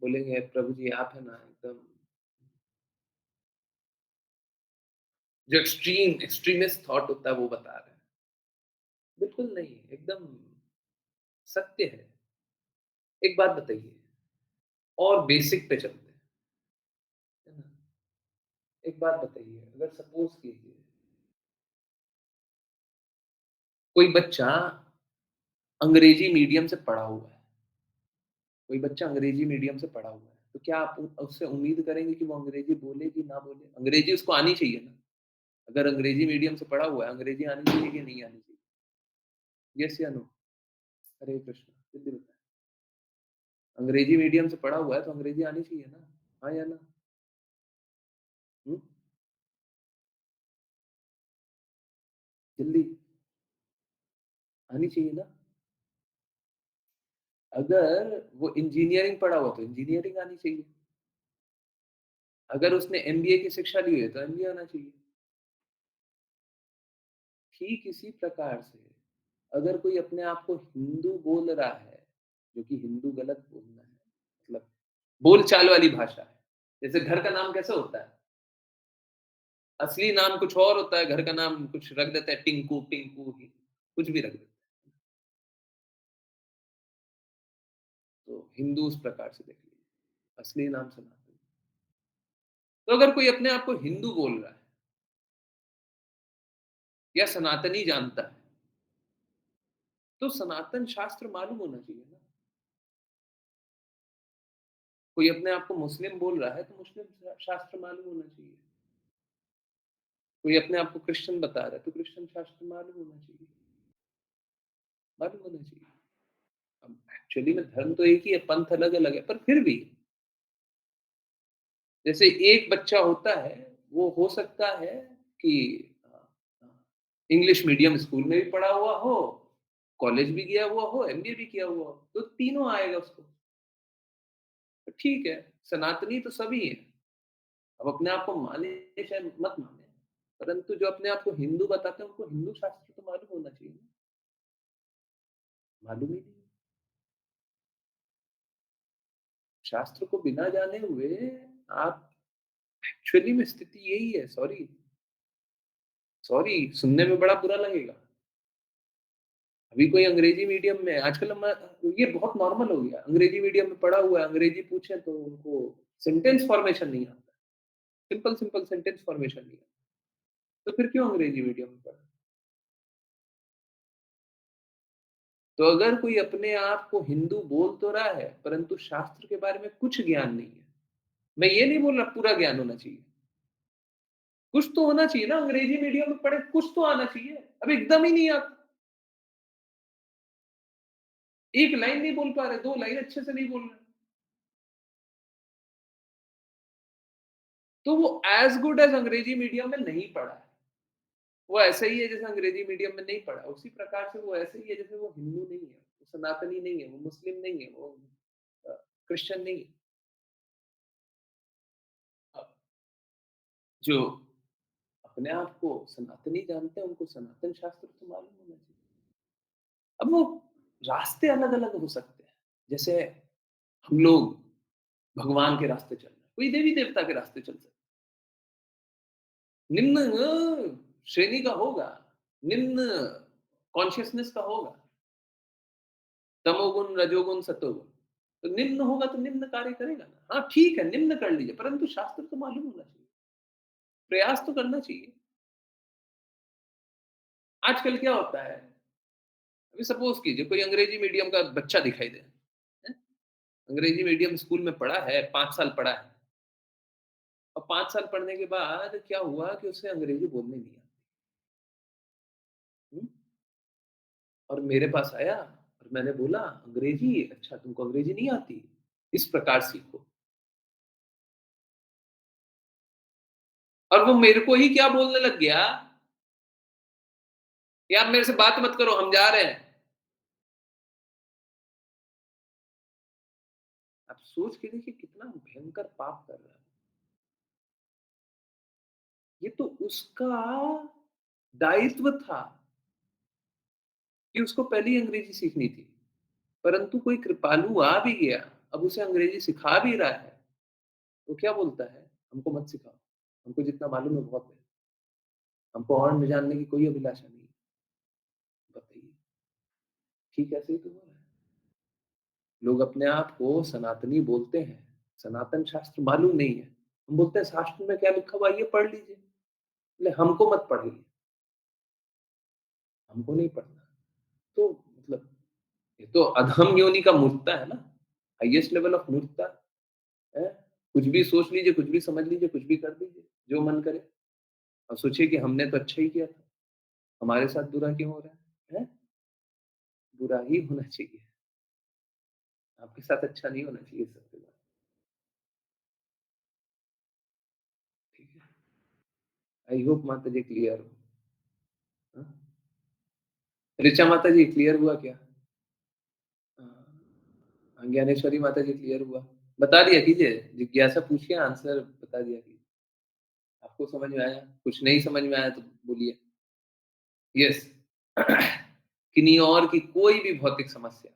बोलेंगे, "प्रभु जी आप है ना एकदम जो एक्सट्रीमिस्ट थॉट होता है वो बता रहे हैं।" बिल्कुल नहीं, एकदम सत्य है। एक बात बताइए, और बेसिक पे चलते हैं, है ना? एक बात बताइए, अगर सपोज़ कीजिए कोई बच्चा अंग्रेजी मीडियम से पढ़ा हुआ है, कोई बच्चा अंग्रेजी मीडियम से पढ़ा हुआ है, तो क्या आप उससे उम्मीद करेंगे कि वो अंग्रेजी बोले कि ना बोले? अंग्रेजी उसको आनी चाहिए ना। अगर अंग्रेजी मीडियम से पढ़ा हुआ है, अंग्रेजी आनी चाहिए कि नहीं आनी चाहिए? येस या नो? हरे कृष्णा, जल्दी बताएँ। अंग्रेजी मीडियम से पढ़ा हुआ है, तो अंग्रेजी आनी चाहिए ना? हाँ या ना? हुँ? जल्दी। आनी चाहिए ना। अगर वो इंजीनियरिंग पढ़ा हुआ तो इंजीनियरिंग आनी चाहिए। अगर उसने एमबीए की शिक्षा ली है तो एमबीए आना चाहिए। ठीक इसी प्रकार से अगर कोई अपने आप को हिंदू बोल रहा है, जो कि हिंदू गलत बोलना है, मतलब बोलचाल वाली भाषा है। जैसे घर का नाम कैसा होता है? असली नाम कुछ और होता है, घर का नाम कुछ रख देता है टिंकू, पिंकू ही, कुछ भी रख देता है। तो हिंदू उस प्रकार से देख लीजिए, असली नाम सनातन। तो अगर कोई अपने आप को हिंदू बोल रहा है या सनातनी जानता है, तो सनातन शास्त्र मालूम होना चाहिए ना। कोई अपने आप को मुस्लिम बोल रहा है, तो मुस्लिम शास्त्र मालूम होना चाहिए। कोई अपने आप को क्रिश्चियन बता रहा है, तो क्रिश्चियन शास्त्र मालूम होना चाहिए, मालूम होना चाहिए। अब एक्चुअली में धर्म तो एक ही है, पंथ अलग-अलग है, पर फिर भी जैसे एक बच्चा होता है, वो हो सकता है कि अ इंग्लिश मीडियम स्कूल में भी पढ़ा हुआ हो, कॉलेज भी गया हुआ हो, एमबीए भी किया हुआ हो, तो तीनों आएगा उसको। तो ठीक है, सनातनी तो सभी हैं। अब अपने आप को माने चाहे मत माने, परंतु जो अपने आप को हिंदू बताते हैं, उनको हिंदू शास्त्र तो मालूम होना चाहिए ना, मालूम ही नहीं है। शास्त्र को बिना जाने हुए आप एक्चुअली में स्थिति यही है, सॉरी, सॉरी सुनने में बड़ा बुरा लगेगा। अभी कोई अंग्रेजी मीडियम में आजकल ये बहुत नॉर्मल हो गया, अंग्रेजी मीडियम में पढ़ा हुआ है, अंग्रेजी पूछे तो उनको सेंटेंस फॉर्मेशन नहीं आता, सिंपल सिंपल सेंटेंस फॉर्मेशन नहीं आता, तो फिर क्यों अंग्रेजी मीडियम में पढ़ा? तो अगर कोई अपने आप को हिंदू बोल तो रहा है, परंतु शास्त्र के बारे में कुछ ज्ञान नहीं है, मैं ये नहीं बोल रहा पूरा ज्ञान होना चाहिए, कुछ तो होना चाहिए ना, अंग्रेजी मीडियम में पढ़े कुछ तो आना चाहिए। अब एकदम ही नहीं आता, एक लाइन नहीं बोल पा रहे, दो लाइन अच्छे से नहीं बोल रहे, तो वो एज गुड एज अंग्रेजी मीडियम में नहीं पढ़ा है। वो ऐसा ही है जैसे अंग्रेजी मीडियम में नहीं पढ़ा, उसी प्रकार से वो ऐसे ही है जैसे वो हिंदू नहीं है, वो सनातनी नहीं है, वो मुस्लिम नहीं है, वो अ, क्रिश्चियन नहीं है। अब जो अपने आप को सनातनी जानते हैं, उनको सनातन शास्त्र तो मालूम होना चाहिए। अब वो रास्ते अलग-अलग हो सकते हैं। जैसे हम लोग भगवान के रास्ते चल रहे हैं, कोई देवी-देवता के रास्ते चल सकता है। निम्न श्रेणी का होगा, निम्न कॉन्शियसनेस का होगा, तमोगुण, रजोगुण, सतोगुण। तो निम्न होगा तो निम्न कार्य करेगा ना। हाँ, ठीक है, निम्न कर लीजिए, परंतु शास्त्र तो मालूम होना चाहिए, प्रयास तो करना चाहिए। आजकल क्या होता है, अभी सपोज़ कीजिए कोई अंग्रेजी मीडियम का बच्चा दिखाई दे, हैं? अंग्रेजी मीडियम स्कूल में पढ़ा है, 5 साल पढ़ा है और 5 साल पढ़ने के बाद क्या हुआ कि उसे अंग्रेजी बोलने नहीं आती। हुँ? और मेरे पास आया और मैंने बोला, "अंग्रेजी? अच्छा तुमको अंग्रेजी नहीं आती? इस प्रकार सीखो।" और वो मेरे को ही क्या बोलने लग गया कि, "आप मेरे से बात मत करो, हम जा रहे हैं।" आप सोच के देखिए कितना भयंकर पाप कर रहा है। ये तो उसका दायित्व था कि उसको पहले ही अंग्रेजी सीखनी थी। परंतु कोई कृपालु आ भी गया, अब उसे अंग्रेजी सिखा भी रहा है, तो क्या बोलता है, "हमको मत सिखाओ, हमको जितना मालूम है बहुत है, हमको और जानने की कोई अभिलाषा नहीं है।" बताइए, ठीक ऐसे ही तो हो रहा है। लोग अपने आप को सनातनी बोलते हैं, सनातन शास्त्र मालूम नहीं है। हम बोलते हैं शास्त्र में क्या लिखा हुआ है ये पढ़ लीजिए, बोले हमको मत पढ़ाइए, हमको नहीं पढ़ना। तो मतलब ये तो अधम योनि का मूर्खता है ना, हाईएस्ट लेवल ऑफ मूर्खता है। कुछ भी सोच लीजिए, कुछ भी समझ लीजिए, कुछ भी कर दीजिए, जो मन करे और सोचिए कि हमने तो अच्छा ही किया था, हमारे साथ बुरा क्यों हो रहा है? हैं? बुरा ही होना चाहिए, आपके साथ अच्छा नहीं होना चाहिए सबके साथ, ठीक है? आई होप माताजी क्लियर हो, हाँ? ऋचा माता जी क्लियर हुआ क्या? हाँ, ज्ञानेश्वरी माता जी क्लियर हुआ? बता दिया कीजिए, जिज्ञासा पूछिए आंसर बता दिया कीजिए। आपको समझ में आया? कुछ नहीं समझ में आया तो बोलिए। यस। किन्हीं और की कोई भी भौतिक समस्या,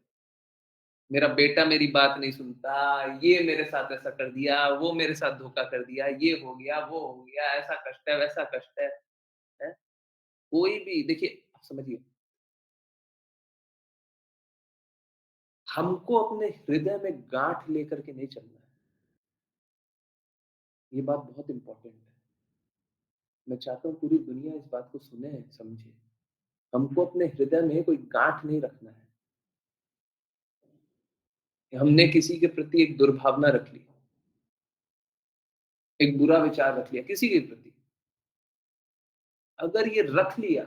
मेरा बेटा मेरी बात नहीं सुनता, ये मेरे साथ ऐसा कर दिया, वो मेरे साथ धोखा कर दिया, ये हो गया, वो हो गया, ऐसा कष्ट है, वैसा कष्ट है, हैं? कोई भी देखिए आप समझिए, हमको अपने हृदय में गाँठ लेकर के नहीं चलना है। ये बात बहुत इम्पोर्टेंट है। मैं चाहता हूँ पूरी दुनिया इस बात को सुने, समझे। हमको अपने हृदय में कोई गाँठ नहीं रखना है। कि हमने किसी के प्रति एक दुर्भावना रख ली, एक बुरा विचार रख लिया किसी के प्रति। अगर ये रख लिया,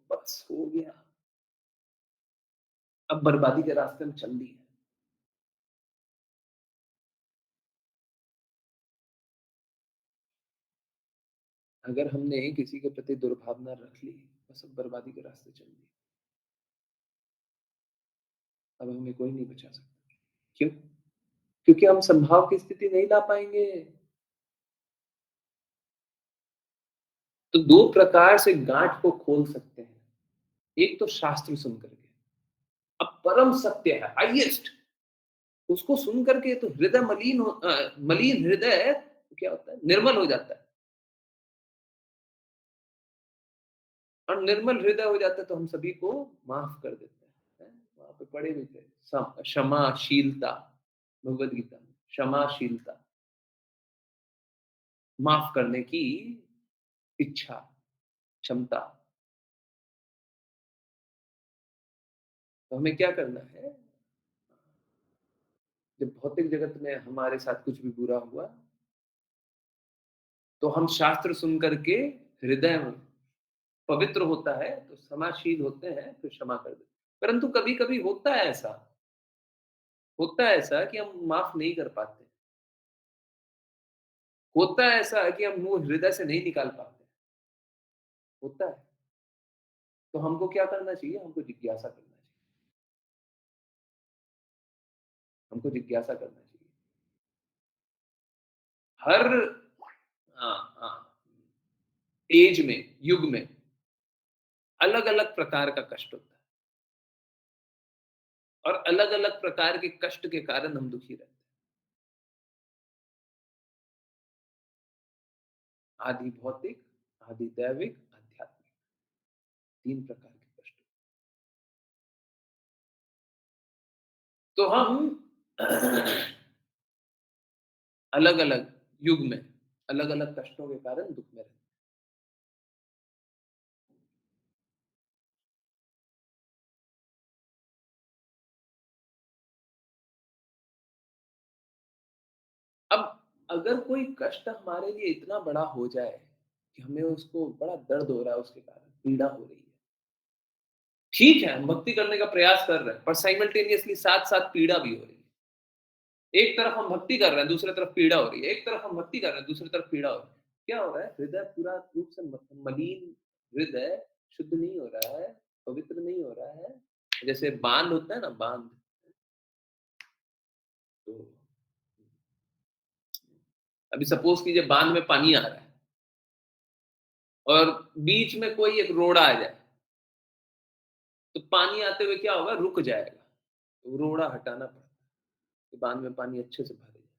बस हो गया। अब बर्बादी के रास्ते में चल दी है। अगर हमने किसी के प्रति दुर्भावना रख ली, बस अब बर्बादी के रास्ते चल दिए। अब हमें कोई नहीं बचा सकता। क्यों? क्योंकि हम संभाव की स्थिति नहीं ला पाएँगे। तो 2 प्रकार से गाँठ को खोल सकते हैं। एक तो शास्त्र सुन कर के। अब परम सत्य है, हाईएस्ट, उसको सुन कर के तो हृदय मलिन हृदय क्या होता है? निर्मल हो जाता है। और निर्मल हृदय हो जाता है तो हम सभी को माफ़ कर देते हैं। वहाँ पे पढ़े भी थे, क्षमाशीलता, भगवद गीता में, क्षमाशीलता, माफ़ करने की इच्छा, क्षमता। तो हमें क्या करना है, जब भौतिक जगत में हमारे साथ कुछ भी बुरा हुआ, तो हम शास्त्र सुन कर के हृदय में पवित्र होता है, तो क्षमाशील होते हैं, तो क्षमा कर देते हैं। परंतु कभी-कभी होता है ऐसा कि हम माफ़ नहीं कर पाते। होता है ऐसा कि हम वो हृदय से नहीं निकाल पाते। होता है। तो हमको क्या करना चाहिए? हमको जिज्ञासा करना चाहिए। हमको जिज्ञासा करना चाहिए। हर हाँ, हाँ, ऐज में, युग में अलग-अलग प्रकार का कष्ट होता है और अलग-अलग प्रकार के कष्ट के कारण हम दुखी रहते हैं। आधि भौतिक, आधि दैविक, आध्यात्मिक, 3 प्रकार के कष्ट। तो हम अलग-अलग युग में अलग-अलग कष्टों के कारण दुःख में रहते हैं। अब अगर कोई कष्ट हमारे लिए इतना बड़ा हो जाए कि हमें उसको बड़ा दर्द हो रहा है उसके कारण, पीड़ा हो रही है। ठीक है, हम भक्ति करने का प्रयास कर रहे हैं, पर साइमल्टेनियसली साथ-साथ पीड़ा भी हो रही है। एक तरफ हम भक्ति कर रहे हैं, दूसरी तरफ पीड़ा हो रही है। एक तरफ हम भक्ति कर रहे हैं, दूसरी तरफ पीड़ा हो रही है। क्या हो रहा है? हृदय पूरा रूप से मलिन हृदय शुद्ध नहीं हो रहा है, पवित्र नहीं हो रहा है। जैसे बाँध होता है ना बाँध, तो अभी सपोज़ कीजिए बाँध में पानी आ रहा है और बीच में कोई एक रोड़ा आ जाए, तो पानी आते हुए क्या होगा? रुक जाएगा। तो रोड़ा हटाना पड़ता है, कि बाँध में पानी अच्छे से भरे जाए।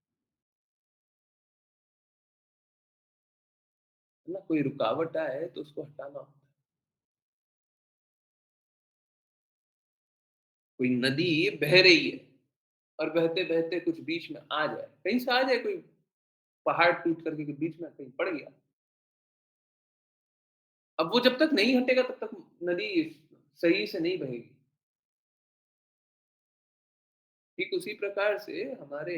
है ना? कोई रुकावट आए तो उसको हटाना होता है। कोई नदी बह रही है और बहते-बहते कुछ बीच में आ जाए, कहीं से आ जाए कोई पहाड़ टूट करके के बीच में कहीं पड़ गया। अब वो जब तक नहीं हटेगा तब तक नदी सही से नहीं बहेगी। ठीक उसी प्रकार से हमारे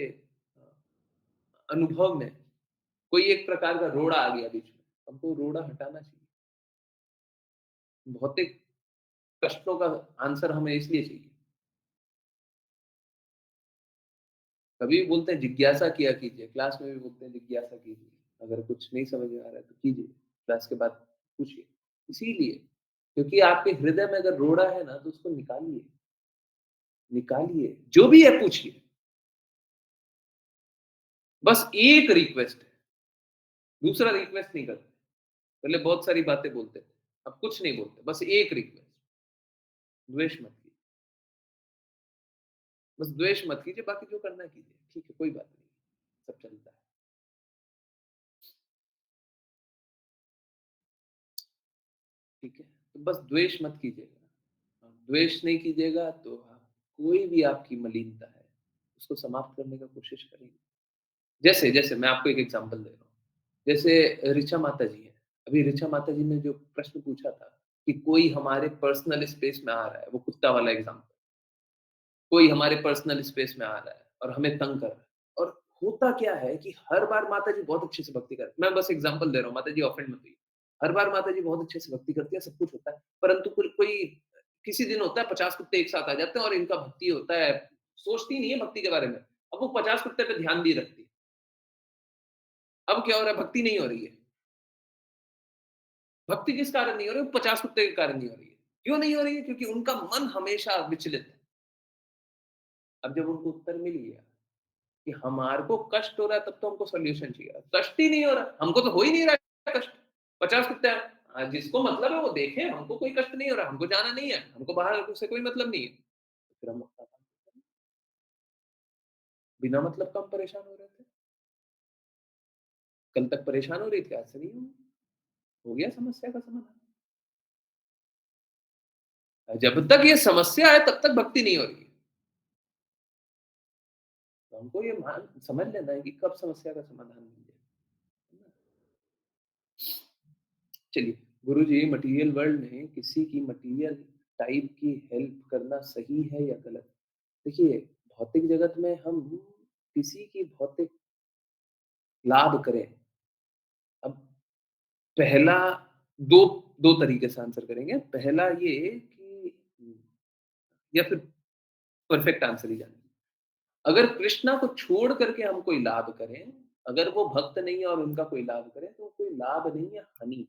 अनुभव में कोई एक प्रकार का रोड़ा आ गया बीच में, हमको रोड़ा हटाना चाहिए। भौतिक कष्टों का आंसर हमें इसलिए चाहिए। कभी भी बोलते हैं जिज्ञासा किया कीजिए, क्लास में भी बोलते हैं जिज्ञासा कीजिए। अगर कुछ नहीं समझ में आ रहा है तो कीजिए, क्लास के बाद पूछिए। इसीलिए क्योंकि आपके हृदय में अगर रोड़ा है ना, तो उसको निकालिए, निकालिए, जो भी है पूछिए। बस एक रिक्वेस्ट है, दूसरा रिक्वेस्ट नहीं करते। पहले बहुत सारी बातें बोलते थे, अब कुछ नहीं बोलते, बस एक रिक्वेस्ट, द्वेष मत कीजिए। बस द्वेष मत कीजिए, बाकी जो करना है कीजिए, ठीक है, कोई बात नहीं, सब चलता है, ठीक है? तो बस द्वेष मत कीजिएगा। द्वेष नहीं कीजिएगा तो आप कोई भी आपकी मलिनता है, उसको समाप्त करने का कोशिश करेंगे। जैसे जैसे मैं आपको एक एग्ज़ाम्पल दे रहा हूँ। जैसे ऋचा माता जी हैं, अभी ऋचा माता जी ने जो प्रश्न पूछा था कि कोई हमारे पर्सनल स्पेस में आ रहा है, वो कुत्ता वाला एग्ज़ाम्पल। कोई हमारे पर्सनल स्पेस में आ रहा है और हमें तंग कर रहा है। और होता क्या है कि हर बार माताजी बहुत अच्छे से भक्ति करती हैं। मैं बस एग्ज़ाम्पल दे रहा हूँ, माताजी ऑफेंड मत होइए। हर बार माताजी बहुत अच्छे से भक्ति करती है, सब कुछ होता है, परंतु कोई कोई किसी दिन होता है 50 कुत्ते एक साथ आ जाते हैं और इनका भक्ति होता है, सोचती नहीं है भक्ति के बारे में। अब वो 50 कुत्ते पे ध्यान नहीं रखती। अब क्या हो रहा है, भक्ति नहीं हो रही है। भक्ति किस कारण नहीं हो रही है? 50 कुत्ते के कारण नहीं हो रही है। क्यों नहीं हो रही है? क्योंकि उनका मन हमेशा विचलित है। अब जब उनको उत्तर मिल गया कि हमारे को कष्ट हो रहा है तब तो हमको सॉल्यूशन चाहिए। कष्ट ही नहीं हो रहा, हमको तो हो ही नहीं रहा है कष्ट। 50 कुत्ते हैं, जिसको मतलब है वो देखे, हमको कोई कष्ट नहीं हो रहा, हमको जाना नहीं है, हमको बाहर से कोई मतलब नहीं है। फिर हम अपना काम करें। बिना मतलब का हम परेशान हो रहे थे। कल तक परेशान हो रही थी, आज से नहीं होंगे। हो गया समस्या का समाधान। जब तक ये समस्या है तब तक भक्ति नहीं हो रही है। तो हमको ये मान समझ लेना है कि कब समस्या का समाधान मिल जाए। है ना? चलिए, गुरुजी मटेरियल वर्ल्ड में किसी की मटेरियल टाइप की हेल्प करना सही है या गलत? देखिए, भौतिक जगत में हम किसी की भौतिक लाभ करें, अब पहला 2 2 तरीके से आंसर करेंगे। पहला ये कि या फिर परफेक्ट आंसर ही जानेंगे। अगर कृष्णा को छोड़ करके हम कोई लाभ करें, अगर वो भक्त नहीं है और उनका कोई लाभ करें, तो कोई लाभ नहीं है, हानि।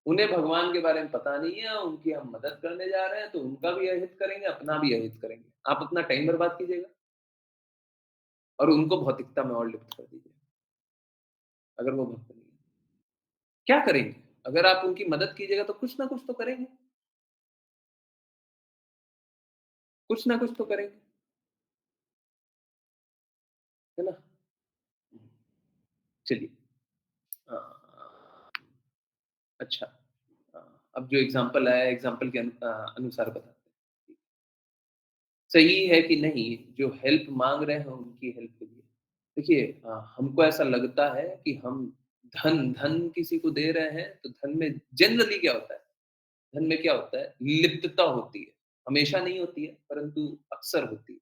उन्हें भगवान के बारे में पता नहीं है, उनकी हम मदद करने जा रहे हैं, तो उनका भी अहित करेंगे, अपना भी अहित करेंगे। आप अपना टाइम बर्बाद कीजिएगा और उनको भौतिकता में और लिप्त कर दीजिए, अगर वो भक्त नहीं है। क्या करेंगे? अगर आप उनकी मदद कीजिएगा तो कुछ ना कुछ तो करेंगे, कुछ ना कुछ तो करेंगे, है ना? चलिए अ, अच्छा अ, अब जो एग्ज़ाम्पल आया, एग्ज़ाम्पल के अनुसार बताते हैं। सही है कि नहीं, जो हेल्प माँग रहे हैं उनकी हेल्प करिए। देखिए हमको ऐसा लगता है कि हम धन धन किसी को दे रहे हैं, तो धन में जनरली क्या होता है? धन में क्या होता है? लिप्तता होती है। हमेशा नहीं होती है, परंतु अक्सर होती है।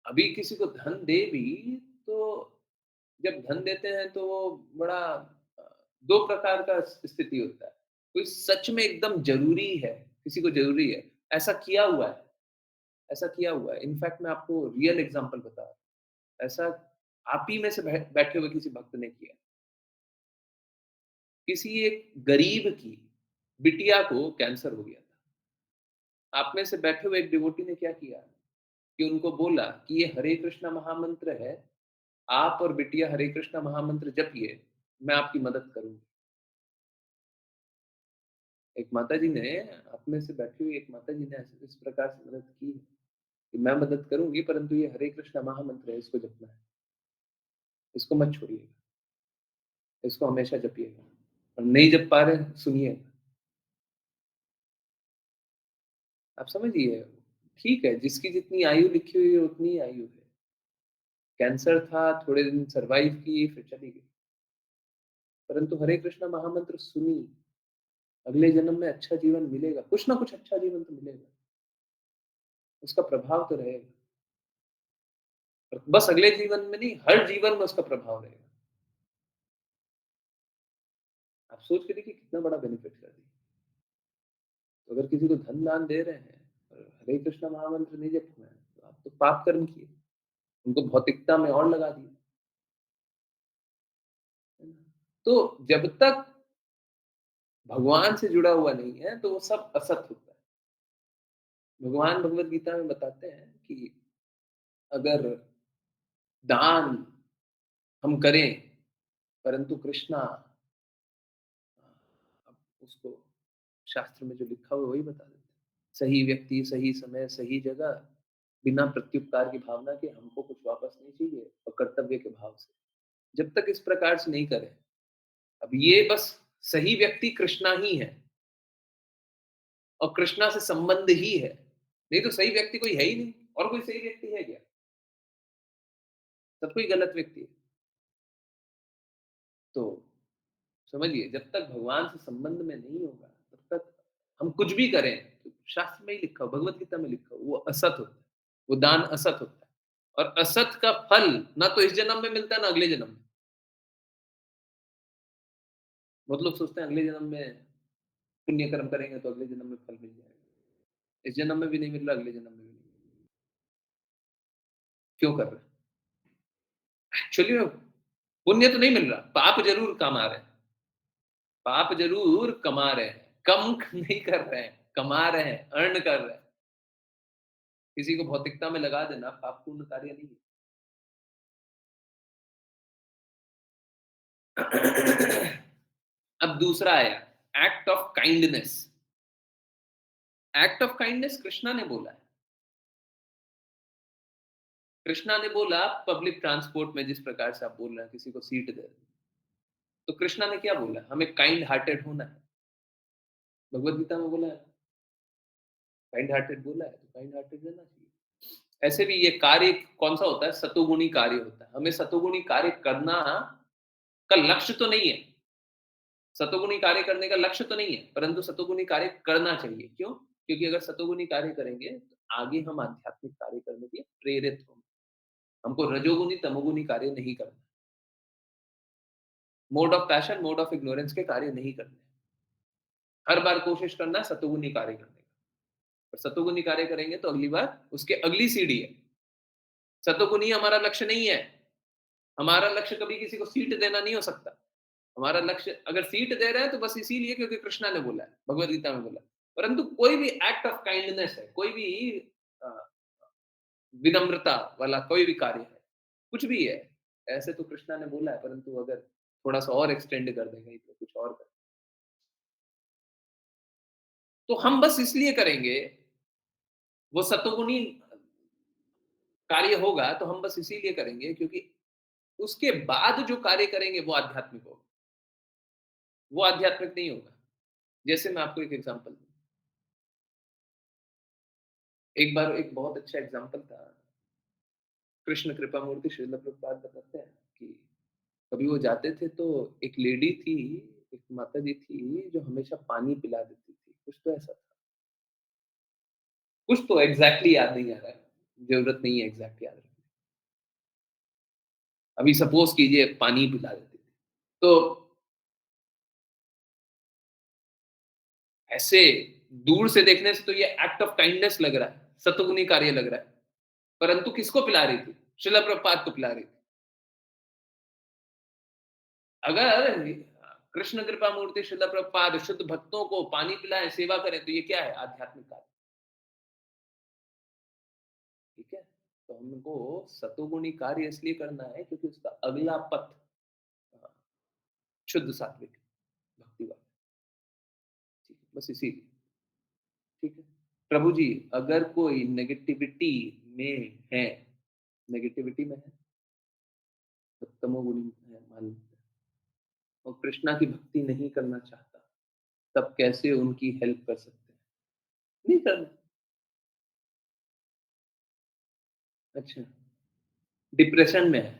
अभी किसी को धन दे भी, तो जब धन देते हैं तो वो बड़ा 2 प्रकार का स्थिति होता है। कोई सच में एकदम ज़रूरी है, किसी को ज़रूरी है, ऐसा किया हुआ है, ऐसा किया हुआ है। इनफैक्ट मैं आपको रियल एग्ज़ाम्पल बता रहा हूँ। ऐसा आप ही में से बैठे हुए किसी भक्त ने किया। किसी एक गरीब की बिटिया को कैंसर हो गया था। आप में से बैठे हुए एक डिवोटी ने क्या किया कि उनको बोला कि ये हरे कृष्णा महामंत्र है, आप और बिटिया हरे कृष्णा महामंत्र जपिए, मैं आपकी मदद करूँगी। एक माताजी ने आप में से बैठी हुई एक माताजी ने ऐसे इस प्रकार से मदद की कि मैं मदद करूँगी परंतु ये हरे कृष्णा महामंत्र है, इसको जपना है, इसको मत छोड़िएगा, इसको हमेशा जपिएगा और नहीं जप पा रहे सुनिएगा। आप समझिए, ठीक है, जिसकी जितनी आयु लिखी हुई है उतनी ही आयु है। कैंसर था, थोड़े दिन सर्वाइव की, फिर चली गई। परंतु हरे कृष्णा महामंत्र सुनी, अगले जन्म में अच्छा जीवन मिलेगा, कुछ ना कुछ अच्छा जीवन तो मिलेगा, उसका प्रभाव तो रहेगा। और बस अगले जीवन में नहीं, हर जीवन में उसका प्रभाव रहेगा। आप सोच के देखिए कितना बड़ा बेनिफिट कर दिया। तो अगर किसी को धन दान दे रहे हैं और हरे कृष्णा महामंत्र नहीं जपना है, तो आप तो पाप कर्म किए, उनको भौतिकता में और लगा दिए। तो जब तक भगवान से जुड़ा हुआ नहीं है, तो वो सब असत होता है। भगवान भगवद गीता में बताते हैं कि अगर दान हम करें, परंतु कृष्णा अब उसको शास्त्र में जो लिखा हुआ है वही बता देते हैं। सही व्यक्ति, सही समय, सही जगह, बिना प्रत्युपकार की भावना के हमको कुछ वापस नहीं चाहिए और कर्तव्य के भाव से। जब तक इस प्रकार से नहीं करें, अब ये बस सही व्यक्ति कृष्णा ही है और कृष्णा से संबंध ही है। नहीं तो सही व्यक्ति कोई है ही नहीं, और कोई सही व्यक्ति है क्या? सब कोई गलत व्यक्ति है। तो समझिए, जब तक भगवान से संबंध में नहीं होगा, तब तक हम कुछ भी करें, तो शास्त्र में ही लिखा हो, भगवत गीता में लिखा हो, वो असत होता है, वो दान असत होता है। और असत का फल ना तो इस जन्म में मिलता है, ना अगले जन्म में। बहुत लोग सोचते हैं अगले जन्म में पुण्य कर्म करेंगे तो अगले जन्म में फल मिल जाएगा। इस जन्म में भी नहीं मिल रहा, अगले जन्म में भी नहीं। क्यों कर रहे हैं? एक्चुअली में पुण्य तो नहीं मिल रहा, पाप जरूर कमा रहे हैं। पाप जरूर कमा रहे हैं, कम नहीं कर रहे हैं, कमा रहे हैं, अर्न कर रहे हैं। किसी को भौतिकता में लगा देना पाप पूर्ण कार्य नहीं है। अब दूसरा आया, act of kindness. Act of kindness Krishna ने बोला है। कृष्णा ने बोला पब्लिक ट्रांसपोर्ट में जिस प्रकार से आप बोल रहे हैं किसी को सीट दे, तो कृष्णा ने क्या बोला? हमें काइंड हार्टेड होना है। भगवत गीता में बोला है, काइंड हार्टेड बोला है, तो काइंड हार्टेड रहना चाहिए। ऐसे भी ये कार्य कौन सा होता है? सतोगुणी कार्य होता है। हमें सतोगुणी कार्य करना का लक्ष्य तो नहीं है, सतोगुणी कार्य करने का लक्ष्य तो नहीं है, परंतु सतोगुणी कार्य करना चाहिए। क्यों? क्योंकि अगर सतोगुणी कार्य करेंगे, तो आगे हम आध्यात्मिक कार्य करने के लिए प्रेरित होंगे। हमको रजोगुनी, तमोगुनी कार्य नहीं करना। Mode of passion, mode of ignorance के कार्य नहीं करने। हर बार कोशिश करना है सतोगुणी कार्य करने का। और सतोगुणी कार्य करेंगे तो अगली बार उसके अगली सीढ़ी है। सतोगुणी हमारा लक्ष्य नहीं है। हमारा लक्ष्य कभी किसी को सीट देना नहीं हो सकता। हमारा लक्ष्य अगर सीट दे रहे हैं तो बस इसीलिए क्योंकि कृष्णा ने बोला है, भगवत गीता में बोला है। परंतु कोई भी एक्ट ऑफ काइंडनेस है, कोई भी अ, विनम्रता वाला कोई भी कार्य है, कुछ भी है, ऐसे तो कृष्णा ने बोला है, परंतु अगर थोड़ा-सा और एक्सटेंड कर दें कहीं पे कुछ और करें, तो हम बस इसलिए करेंगे, वो सतोगुणी कार्य होगा तो हम बस इसीलिए करेंगे क्योंकि उसके बाद जो कार्य करेंगे वो आध्यात्मिक होगा, वो आध्यात्मिक नहीं होगा। जैसे मैं आपको एक एग्ज़ाम्पल दूँ, एक बार एक बहुत अच्छा एग्ज़ाम्पल था, कृष्ण कृपा मूर्ति श्रील प्रभुपाद बताते हैं कि कभी वो जाते थे तो एक लेडी थी, एक माताजी थी जो हमेशा पानी पिला देती थी, कुछ तो ऐसा था। कुछ तो एग्ज़ैक्टली याद नहीं आ रहा है, ज़रूरत नहीं है एग्ज़ैक्ट याद रखने। अभी सपोज़ कीजिए पानी पिला देती थी। तो ऐसे दूर से देखने से तो ये एक्ट ऑफ काइंडनेस लग रहा है, सतगुणी कार्य लग रहा है। परंतु किसको पिला रही थी? श्रील प्रभुपाद को पिला रही थी। अगर कृष्ण कृपा मूर्ति श्रील प्रभुपाद शुद्ध भक्तों को पानी पिलाएँ, सेवा करें तो ये क्या है? आध्यात्मिक कार्य, ठीक है? तो हमको सतोगुणी कार्य इसलिए करना है क्योंकि उसका अगला पथ अ, शुद्ध सात्विक भक्ति वाला, ठीक है? बस इसीलिए, ठीक है? प्रभु जी, अगर कोई नेगेटिविटी में है, नेगेटिविटी में है, तो तमोगुणी है मान लीजिए, और कृष्णा की भक्ति नहीं करना चाहता, तब कैसे उनकी हेल्प कर सकते हैं? नहीं करना। अच्छा, डिप्रेशन में है,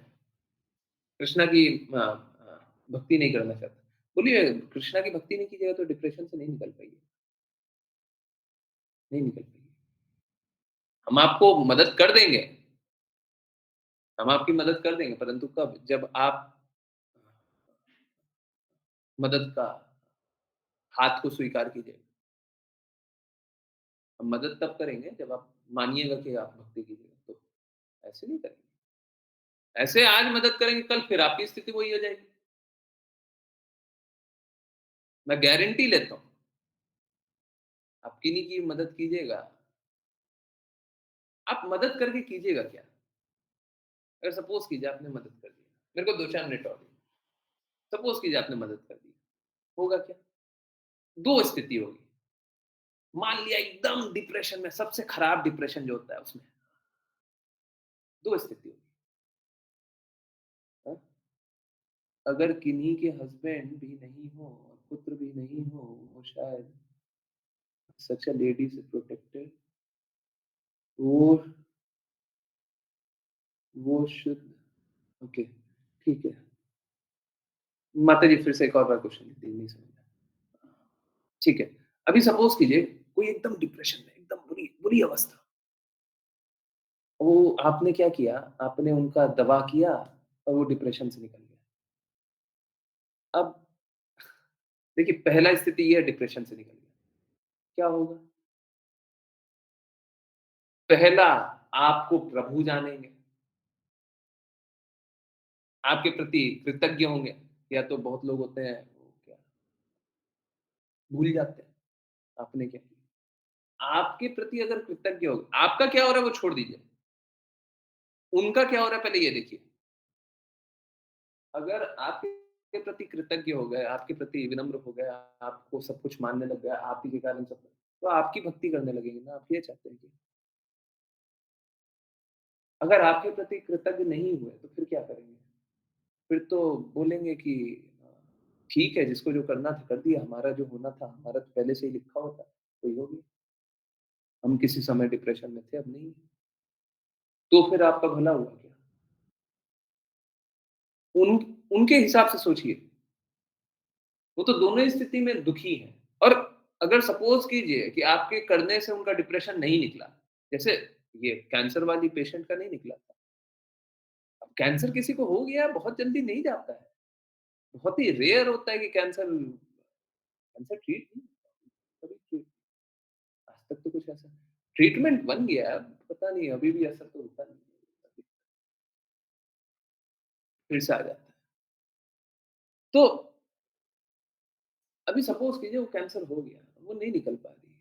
कृष्णा की भक्ति नहीं करना चाहता। बोलिए कृष्णा की भक्ति नहीं कीजिएगा तो डिप्रेशन से नहीं निकल पाइए, नहीं निकल पाइए। हम आपको मदद कर देंगे, हम आपकी मदद कर देंगे, परंतु कब? जब आप मदद का हाथ को स्वीकार कीजिएगा। हम मदद तब करेंगे जब आप मानिएगा कि आप भक्ति कीजिएगा, तो ऐसे नहीं करेंगे। ऐसे आज मदद करेंगे, कल फिर आपकी स्थिति वही हो जाएगी। मैं गारंटी लेता हूँ, आप किन्हीं की मदद कीजिएगा, आप मदद करके कीजिएगा क्या? अगर सपोज़ कीजिए आपने मदद कर दी, मेरे को 2-4 मिनट और दीजिए, सपोज़ कीजिए आपने मदद कर दी, होगा क्या? 2 स्थिति होगी, मान लिया एकदम डिप्रेशन में, सबसे खराब डिप्रेशन जो होता है उसमें, 2 स्थिति होगी, हाँ? अगर किन्हीं के हस्बैंड भी नहीं हो और पुत्र भी नहीं हो, वो शायद सच अ लेडी से प्रोटेक्टेड, वो वो शुड ओके, ठीक है। माताजी फिर से एक और बार क्वेश्चन लीजिए, नहीं समझा। ठीक है, अभी सपोज़ कीजिए कोई एकदम डिप्रेशन में, एकदम बुरी बुरी अवस्था, वो आपने क्या किया, आपने उनका दवा किया और वो डिप्रेशन से निकल गया। अब देखिए पहला स्थिति ये है डिप्रेशन से निकल गया, क्या होगा? पहला आपको प्रभु जानेंगे, आपके प्रति कृतज्ञ होंगे, या तो बहुत लोग होते हैं वो क्या भूल जाते हैं आपने क्या किया। आपके प्रति अगर कृतज्ञ हो, आपका क्या हो रहा है वो छोड़ दीजिए, उनका क्या हो रहा है पहले ये देखिए। अगर आपके प्रति कृतज्ञ हो गए, आपके प्रति विनम्र हो गए, आपको सब कुछ मानने लग गया, आप ही के कारण सब, तो आपकी भक्ति करने लगेंगे ना, आप ये चाहते हैं कि अगर आपके प्रति कृतज्ञ नहीं हुए, तो फिर क्या करेंगे? फिर तो बोलेंगे कि ठीक है, जिसको जो करना था कर दिया, हमारा जो होना था, हमारा तो पहले से ही लिखा हुआ था, वही हो गया। हम किसी समय डिप्रेशन में थे, अब नहीं है। तो फिर आपका भला हुआ क्या? उन उनके हिसाब से सोचिए, वो तो दोनों ही स्थिति में दुखी हैं। और अगर सपोज़ कीजिए कि आपके करने से उनका डिप्रेशन नहीं निकला, जैसे ये कैंसर वाली पेशेंट का नहीं निकला था। अब कैंसर किसी को हो गया बहुत जल्दी नहीं जाता है। बहुत ही रेयर होता है कि कैंसर कैंसर ट्रीट नहीं होता, कभी ट्रीट आज तक तो कुछ ऐसा ट्रीटमेंट बन गया है, अब पता नहीं अभी भी असर तो होता नहीं है, फिर से आ जाता है। तो अभी सपोज़ कीजिए वो कैंसर हो गया, वो नहीं निकल पा रही है,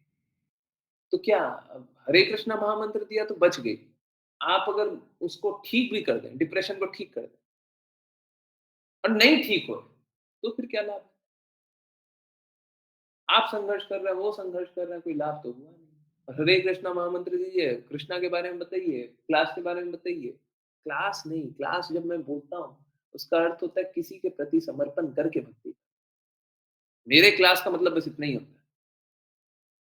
तो क्या अब हरे कृष्णा महामंत्र दिया तो बच गई। आप अगर उसको ठीक भी कर दें, डिप्रेशन को ठीक कर दें और नहीं ठीक हो, तो फिर क्या लाभ? आप संघर्ष कर रहे हैं, वो संघर्ष कर रहे हैं, कोई लाभ तो हुआ नहीं। हरे कृष्णा महामंत्र दीजिए, कृष्णा के बारे में बताइए, क्लास के बारे में बताइए। क्लास नहीं, क्लास जब मैं बोलता हूँ, उसका अर्थ होता है किसी के प्रति समर्पण करके भक्ति। मेरे क्लास का मतलब बस इतना ही होता है।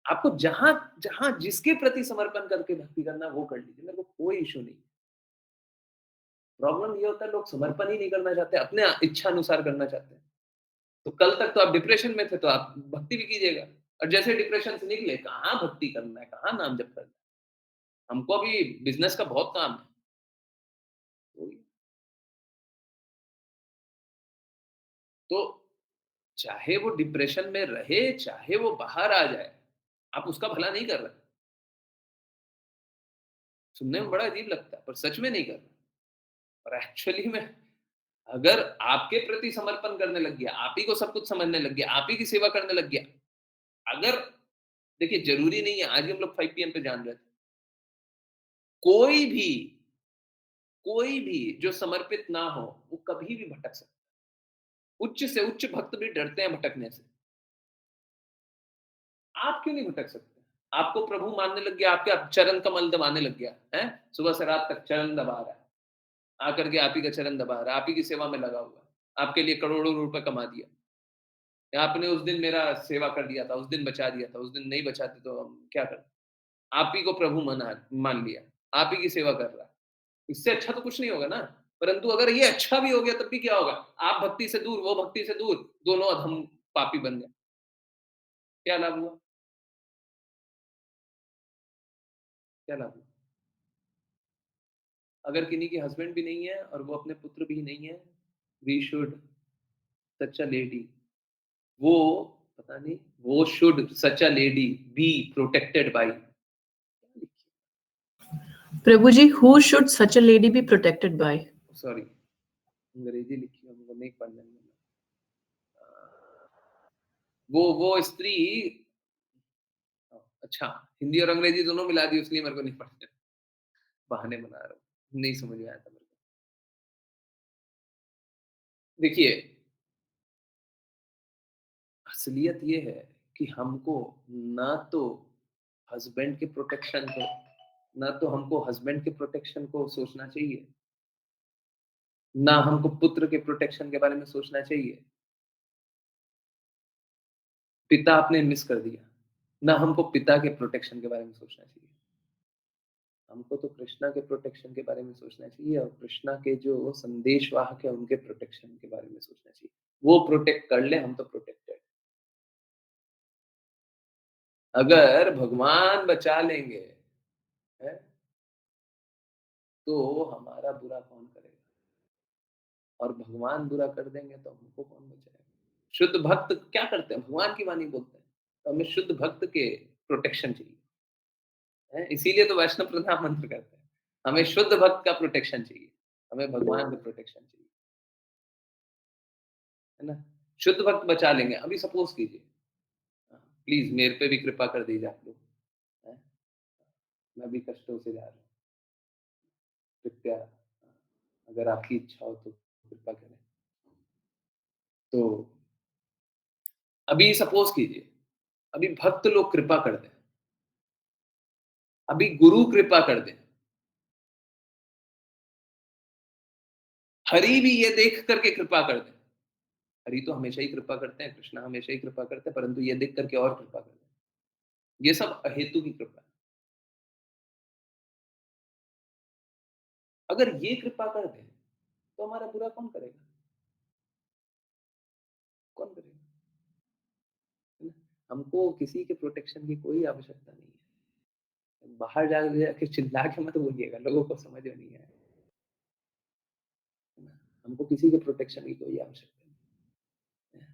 आपको जहाँ जहाँ जिसके प्रति समर्पण करके भक्ति करना है, वो कर लीजिए, मेरे को कोई इश्यू नहीं। प्रॉब्लम ये होता है लोग समर्पण ही नहीं करना चाहते, अपने इच्छा अनुसार करना चाहते हैं। तो कल तक तो आप डिप्रेशन में थे, तो आप भक्ति भी कीजिएगा और जैसे डिप्रेशन से निकले, कहाँ भक्ति करना है, कहाँ नाम जप करना है। हमको अभी बिज़नेस का बहुत काम है। तो तो चाहे वो डिप्रेशन में रहे, चाहे वो बाहर आ जाए, आप उसका भला नहीं कर रहे। सुनने में बड़ा अजीब लगता है, पर सच में नहीं कर रहे। और एक्चुअली में अगर आपके प्रति समर्पण करने लग गया, आप ही को सब कुछ समझने लग गया, आप ही की सेवा करने लग गया, अगर देखिए ज़रूरी नहीं है, आज ही हम लोग 5 पीएम पे जान रहे थे। कोई भी कोई भी जो समर्पित ना हो, वो कभी भी भटक सकता है। उच्च से उच्च भक्त भी डरते हैं भटकने से। आप क्यों नहीं भटक सकते? आपको प्रभु मानने लग गया, आपके चरण कमल दबाने लग गया, हैं? सुबह से रात तक चरण दबा रहा है। आकर के आप ही का चरण दबा रहा है, आप ही की सेवा में लगा हुआ है। आपके लिए करोड़ों रुपए कमा दिया। या आपने उस दिन मेरा सेवा कर दिया था, उस दिन बचा दिया था, उस दिन नहीं बचाते तो हम क्या करते? आप ही को प्रभु मान लिया, आप ही की सेवा कर रहा है। इससे अच्छा तो कुछ नहीं होगा ना। परंतु अगर ये अच्छा भी हो गया तब भी क्या होगा? आप भक्ति से दूर, वो भक्ति से दूर, दोनों अधम पापी बन गए। क्या लाभ हुआ? क्या लाभ हुआ? अगर किन्हीं के हस्बैंड भी नहीं है और वो अपने पुत्र भी नहीं है, we should such a lady, वो पता नहीं, वो should such a lady be protected by, Prabhuji, who should such a lady be protected by? Sorry अंग्रेजी लिखी है, हमको नहीं पढ़ने में। वो स्त्री अच्छा, हिंदी और अंग्रेजी दोनों मिला दी इसलिए मेरे को नहीं पढ़ते। बहाने बना रहा हूँ, नहीं समझ में आया था मेरे को। देखिए, असलियत ये है कि हमको ना तो हस्बैंड के प्रोटेक्शन को ना तो हमको हस्बैंड के प्रोटेक्शन को सोचना चाहिए, ना हमको पुत्र के प्रोटेक्शन के बारे में सोचना चाहिए। पिता आपने मिस कर दिया, ना हमको पिता के प्रोटेक्शन के बारे में सोचना चाहिए। हमको तो कृष्णा के प्रोटेक्शन के बारे में सोचना चाहिए और कृष्णा के जो संदेशवाहक है उनके प्रोटेक्शन के बारे में सोचना चाहिए। वो प्रोटेक्ट कर ले, हम तो प्रोटेक्टेड। अगर भगवान बचा लेंगे, हैं, तो हमारा बुरा कौन करेगा? और भगवान बुरा कर देंगे तो हमको कौन बचाएगा? शुद्ध भक्त क्या करते हैं? भगवान की वाणी बोलते हैं। तो हमें शुद्ध भक्त के प्रोटेक्शन चाहिए, हैं? इसीलिए तो वैष्णव प्रणाम मंत्र करते हैं। हमें शुद्ध भक्त का प्रोटेक्शन चाहिए, हमें भगवान का प्रोटेक्शन चाहिए, है ना? शुद्ध भक्त बचा लेंगे। अभी सपोज़ कीजिए, प्लीज़ मेरे पे भी कृपा कर दीजिए आप लोग, हैं? मैं भी कष्टों से जा रहा हूँ। कृपया अगर आपकी इच्छा हो तो कृपा करें। तो अभी सपोज़ कीजिए, अभी भक्त लोग कृपा कर दें, अभी गुरु कृपा कर दें। हरि भी ये देख कर के कृपा कर दें। हरि तो हमेशा ही कृपा करते हैं, कृष्णा हमेशा ही कृपा करते हैं, परंतु ये देख कर के और कृपा कर दें। ये सब अहेतु की कृपा है। अगर ये कृपा कर दें, तो हमारा बुरा कौन करेगा? कौन करेगा? है ना? हमको किसी के प्रोटेक्शन की कोई आवश्यकता नहीं है। बाहर जा जाके चिल्ला के मत बोलिएगा, लोगों को समझ में नहीं आएगा, है ना? हमको किसी के प्रोटेक्शन की कोई आवश्यकता नहीं है।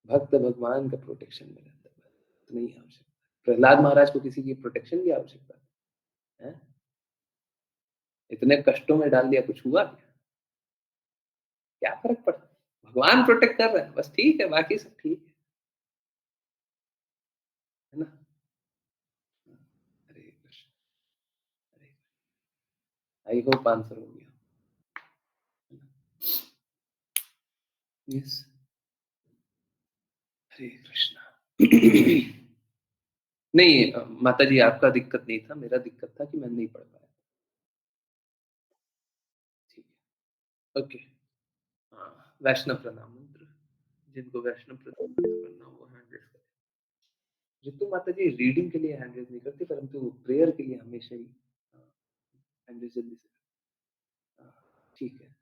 भक्त भगवान का प्रोटेक्शन में रहता है, बस इतना ही आवश्यकता है। प्रहलाद महाराज को किसी की प्रोटेक्शन की आवश्यकता है? इतने कष्टों में डाल दिया, कुछ हुआ क्या? क्या फ़र्क पड़ता है? भगवान प्रोटेक्ट कर रहे हैं, बस ठीक है, बाकी सब ठीक है ना? हरे कृष्ण, हरे आई होप आंसर हो गया। यस, हरे कृष्णा। नहीं माताजी आपका दिक्कत नहीं था, मेरा दिक्कत था कि मैं नहीं पढ़ पाया। ठीक है, ओके। हाँ, वैष्णव प्रणाम मंत्र, जिनको वैष्णव प्रणाम मंत्र करना हो वो हैंड रेज़ करें। रितु माताजी रीडिंग के लिए हैंड रेज़ नहीं करती, परंतु प्रेयर के लिए हमेशा ही हैंड रेज़ जल्दी से हाँ, ठीक है।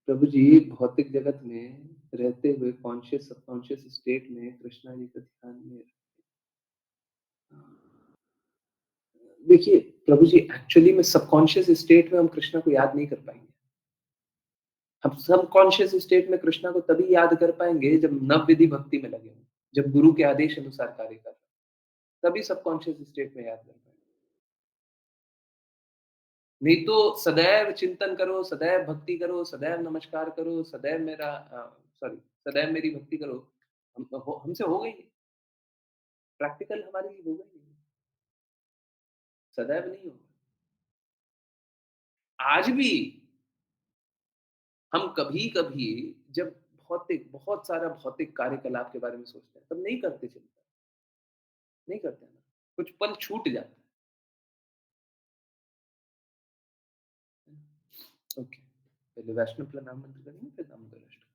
प्रभु जी भौतिक जगत में रहते हुए कॉन्शियस सबकॉन्शियस स्टेट में कृष्णा जी का ध्यान में देखिए प्रभु जी एक्चुअली में सबकॉन्शियस स्टेट में हम कृष्णा को याद नहीं कर पाएंगे। हम सबकॉन्शियस स्टेट में कृष्णा को तभी याद कर पाएंगे जब नव विधि भक्ति में लगे हों, जब गुरु के आदेश अनुसार कार्य कर रहे हैं, तभी सबकॉन्शियस स्टेट में याद कर पाएंगे। नहीं तो सदैव चिंतन करो, सदैव भक्ति करो, सदैव नमस्कार करो, सदैव मेरा सॉरी सदैव मेरी भक्ति करो, हमसे होगा ही नहीं। प्रैक्टिकल हमारे लिए होगा ही नहीं, सदैव नहीं होगा। आज भी हम कभी-कभी जब बहुत सारा भौतिक कार्यकलाप के बारे में सोचते हैं, तब नहीं करते चिंतन, नहीं करते हैं ना, कुछ पल छूट जाता है। ओके, पहले वैष्णव प्रणाम मंत्र करेंगे, फिर दामोदर अष्टकम।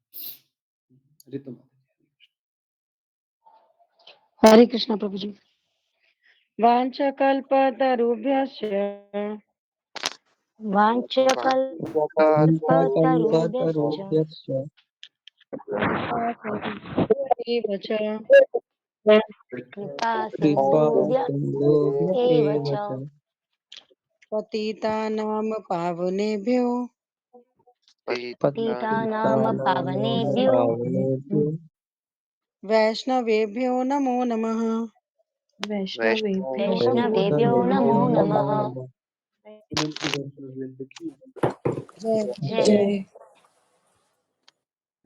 ऋतु माता हरे कृष्णा प्रभु जी। वाञ्छकल्पतरुभ्यश्च वाञ्छकल्पतरुभ्यश्च कल्पतरुभ्यश्च एव च कृपा कृपा सिन्धुभ्य सिन्धुभ्य एव एव च च पतितानां पावनेभ्यो पतितानां पतितानां पतितानां पावनेभ्यो पावनेभ्यो वैष्णवेभ्यो नमो नमः। वैष्णवेभ्यो वैष्णवेभ्यो वैष्णवेभ्यो नमो नमो नमः। नमः। जय जय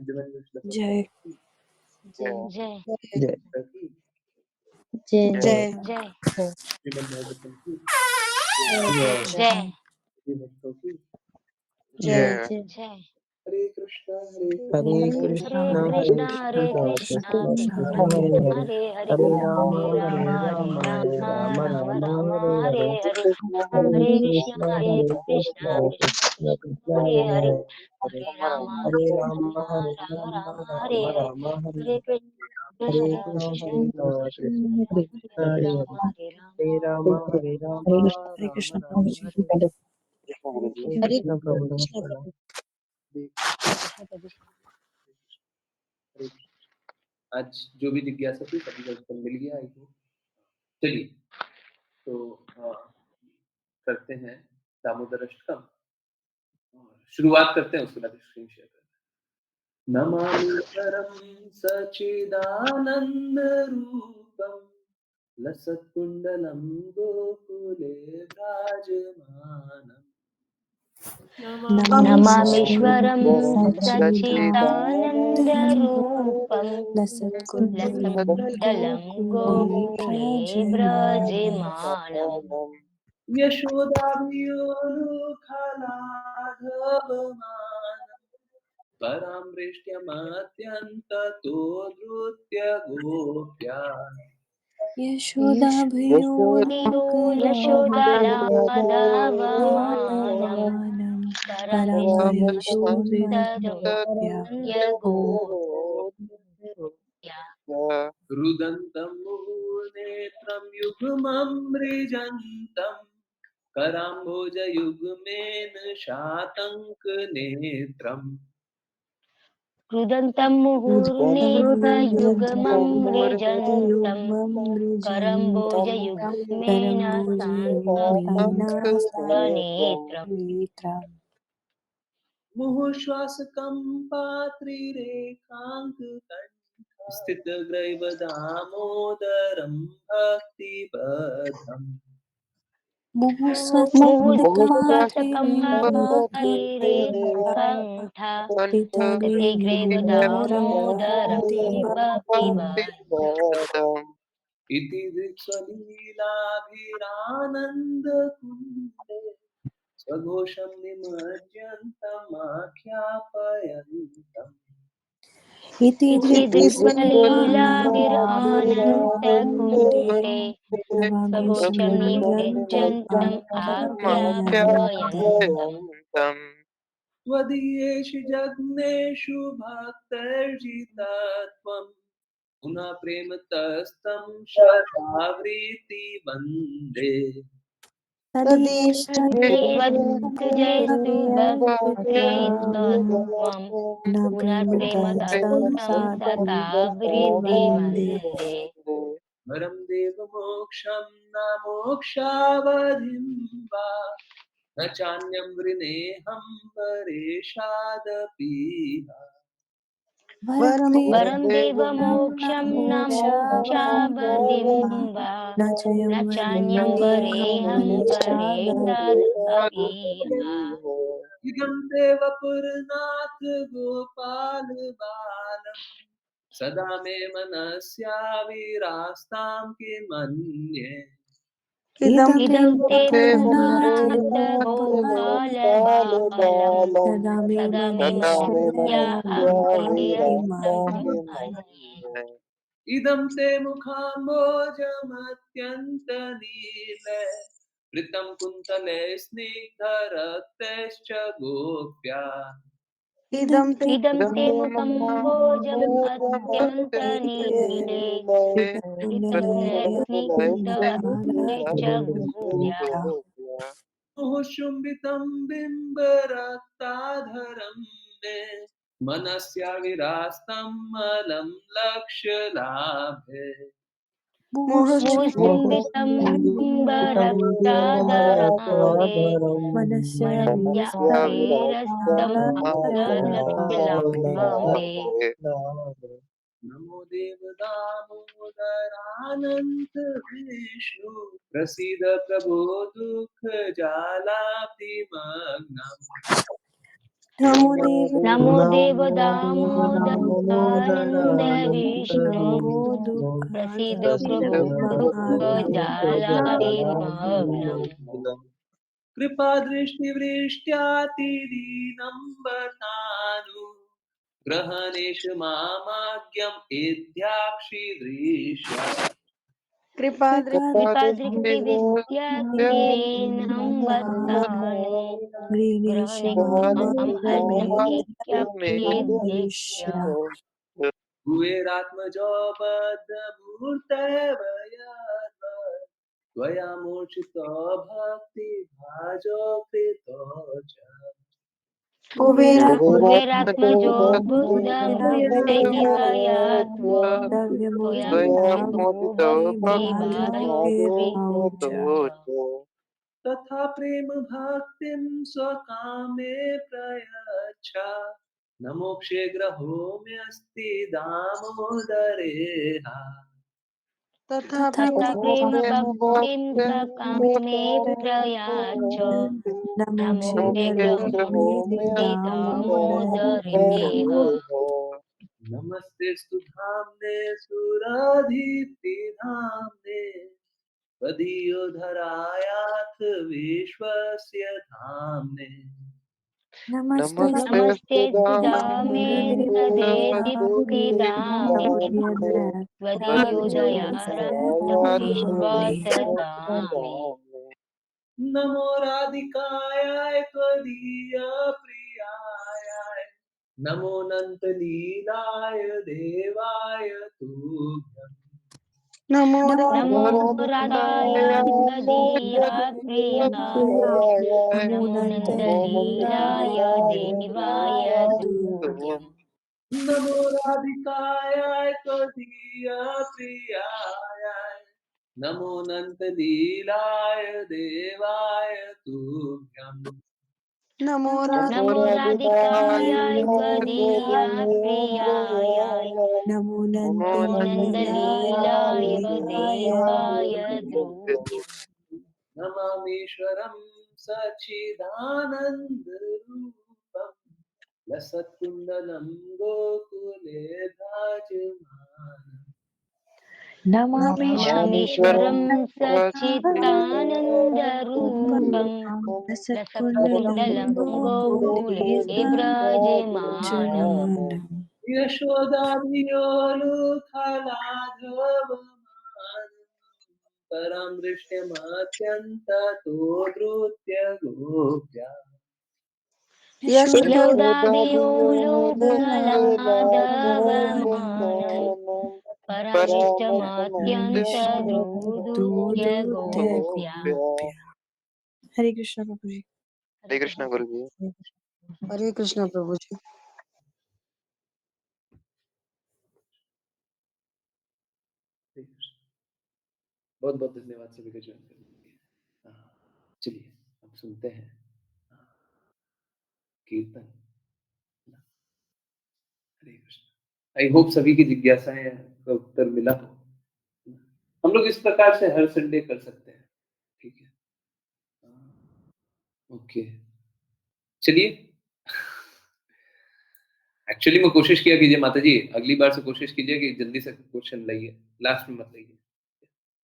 जय जय जय जय सखी जय जय जय श्रीमद् भागवतम की जय जय सभी भक्तों की जय जय जय हरे Krishna Hare Hare Krishna Krishna, Krishna Hare Hare Hare Krishna, Krishna Krishna Krishna Krishna Krishna, Krishna Hare हरे Hare, हरे हरे हरे हरे राम Hare राम हरे Rama, हरे राम Rama राम हरे राम Rama, राम राम राम हरे हरे हरे हरे हरे हरे कृष्ण कृष्णा हरे कृष्णा कृष्ण कृष्णा कृष्ण कृष्ण हरे हरे हरे हरे हरे हरे राम हरे राम राम राम हरे राम हरे राम हरे हरे कृष्ण हरे कृष्ण कृष्ण कृष्ण कृष्ण हरे कृष्ण हरे हरे राम हरे हरे राम हरे Ram Hare Ram Krishna, Ram Prabhuji. Hare Hare Hare Krishna प्रभु कृष्ण नमस्कार प्रभु कृष्ण प्रभु हरे कृष्णा। आज जो भी जिज्ञासा थी सभी का उत्तर मिल गया आई होप। चलिए तो करते हैं दामोदर अष्टकम और शुरुआत करते हैं उसके बाद स्क्रीन शेयर करते हैं। नमामि परम सच्चिदानंद रूपम लसत्कुंडलं गोकुले विराजमानम् Namami नमामीश्वरं Namamishwaram सच्चिदानन्दरूपं Sachidananda Lasatkundalam लसत्कुण्डलं Gokule गोकुले Vrajamana व्रजमानम् यशोदाभियोनुखलाधवमानम् परां वृष्ट्यमत्यन्ततो धृत्य गोप्या यो यशोदालाधवमानं यशोदाभयोनुकलाधवमानं परमहंसविदुर्गोप्या परमहंसतरुण्यगोप्या रुदन्तं मुहुर्नेत्रं युग्मं मृजन्तम् कराम्भोजयुग्मेन शातङ्कनेत्रम् रुदन्तं मुहुर्नेत्रयुग्मं मृजन्तं युग्मं मृजन्तं करम्बोजयुग्मेन करम्बोजयुग्मेनास्ताङ्गनेत्रम् सान्तनेत्रम् मुहुश्वासकम्पात्रिरेखाङ्ककण्ठ स्थितग्रैवदामोदरं भक्तिपदम् मुहुःश्वासकम्पातिरेकण्ठ मुहुःश्वासकम्पातिरेखाङ्कितग्रीवदामोदरं स्थितिग्रैवदामोदरं भक्तिपदम् भक्तिवदम् इति दृक्स्वलीलाभिरानन्दकुन्दे स्वघोषं निमज्जन्तमाख्यापयन्तम् इति इति दृक्स्वलीलाभिरानन्दकुन्दे दृक्स्वलीलाभिरानन्दकुन्दे नवागोशं स्वगोचं निमज्जन्तम् निमज्जन्तम् आख्यापयन्तम् आख्यापयन्तम् त्वदीयेषु जग्नेषु भक्तर्जितत्वम् पुनः प्रेमतस्तं शतावृत्ति वन्दे त्वद्जयस्तु भक्ते तदीयश्वरीयव्यक्तित्वम् त्वं न प्रेमतस्तं पुनर्प्रेमतस्तं सात्विकं सतावृत्ति वन्दे वन्दे वरं देवमोक्षं न मोक्षावधिं वा न चान्यं वृणेऽहं वरेशादपि वरं वरं देवमोक्षं न देवमोक्षं न मोक्षावधिं मोक्षावधिं वा वा न चयं न चान्यं वरेदेहं वरेऽहं वरिष्ठादपि वरेष्ठादपि वा इदं देवपुरनाथ गोपाल बालम् सदा मे मनस्याविरास्तां किमन्ये इदं इदं ते देवपुरनाथ पुरनाथ गोपालबालं सदा मे सदा मे मनस्या मनस्या विरास्तां अविरस्तं अन्ये इदं ते मुखाम्बोजमत्यन्तनीले वृत्तं कुन्तले स्निग्धरक्तश्च गोप्या इदं ते मुखं भोजम् अत्यन्तनीले स्निग्धरक्तश्च गोप्या मुहुशुम्बितं बिम्बरक्ताधरं मे मनस्याविरास्तं मलं लक्ष्यलाभे मुहुश्चुम्बितं बिम्बरक्तादराम्बे मनस्य मनस्याविरस्तं विरक्तमलक्ष्यलाभे मललक्ष्यलाम्बे नमो देवदामोदरानन्द विष्णु प्रसीद प्रभो दुःखजालाभिमग्नम् नमो देव दामोदरानंद विष्णु प्रसीद प्रभो दुःखजालारिमग्नम् कृपा दृष्टि वृष्ट्यातिदीनं वतानु ग्रहणेषु मामाज्ञम् एध्याक्षिदृश्य कृपा कृपा दृष्टि दृष्टि विद्यातिरेणं वर्तानु ग्रहणे माम् अर्घ्यम् इत्याख्येद्यक्ष्य कुबेरात्मजो बद्धमूर्तयः त्वया मूर्छितो भक्तिभाजो कृतो च कुबेरात्मजो बुद्धमूर्तया त्वया मोदितो भक्तिभाजो तथा प्रेम भक्तिं स्वकामे प्रयच्छ न मोक्षे ग्रहोऽस्ति दामोदरेह तथा तथा प्रेम भक्तिं सकामे प्रयाच्छ न मोक्षे ग्रहोऽस्ति दामोदरेह नमस्ते धाम्ने सुराधितिधाम्ने त्वदीयोधरायाथ विश्वस्य धाम्ने नमस्ते सुदामे तदे दीप्तिदामे त्वदीयोदयारत विश्वसदामे नमो राधिकाय त्वदीयप्रियाय नमो नन्तलीलाय देवाय तुभ्यम् नमो नमो राधाय त्वदीया प्रियाय नमो नन्दलीलाय देवाय तुभ्यम् नमो राधिकाय त्वदीयप्रियाय नमो नन्तलीलाय देवाय तुभ्यम् नमो नमो राधिकाय त्वदीया प्रियाय नमो नन्दलीलाय देवाय तुभ्यम् नमामीश्वरं सच्चिदानन्दरूपं लसत्कुण्डलं गोकुले विराजमानम् नमामीश्वरं सच्चिदानन्दरूपं रसकुण्डलं गोकुले व्रजमानम् यशोदाभियोलुखलाघवमानम् परं दृष्ट्यमत्यन्ततो धृत्य गोप्या यशोदादियोलुकलाधवमानं परमृष्टमात्यन्तद्रुदुत्य गोप्या हरे कृष्णा प्रभु जी। हरे कृष्ण गुरु जी। हरे कृष्ण प्रभु जी। बहुत बहुत धन्यवाद सभी का ज्वाइन करने के लिए। चलिए अब सुनते हैं कीर्तन। हरे कृष्ण। आई होप सभी की जिज्ञासाएं का उत्तर मिला हो। हम लोग इस प्रकार से हर संडे कर सकते हैं, ठीक है? ओके, चलिए। एक्चुअली मैं कोशिश किया कीजिए माता जी, अगली बार से कोशिश कीजिए कि जल्दी से क्वेश्चन लाइए, लास्ट में मत लाइए।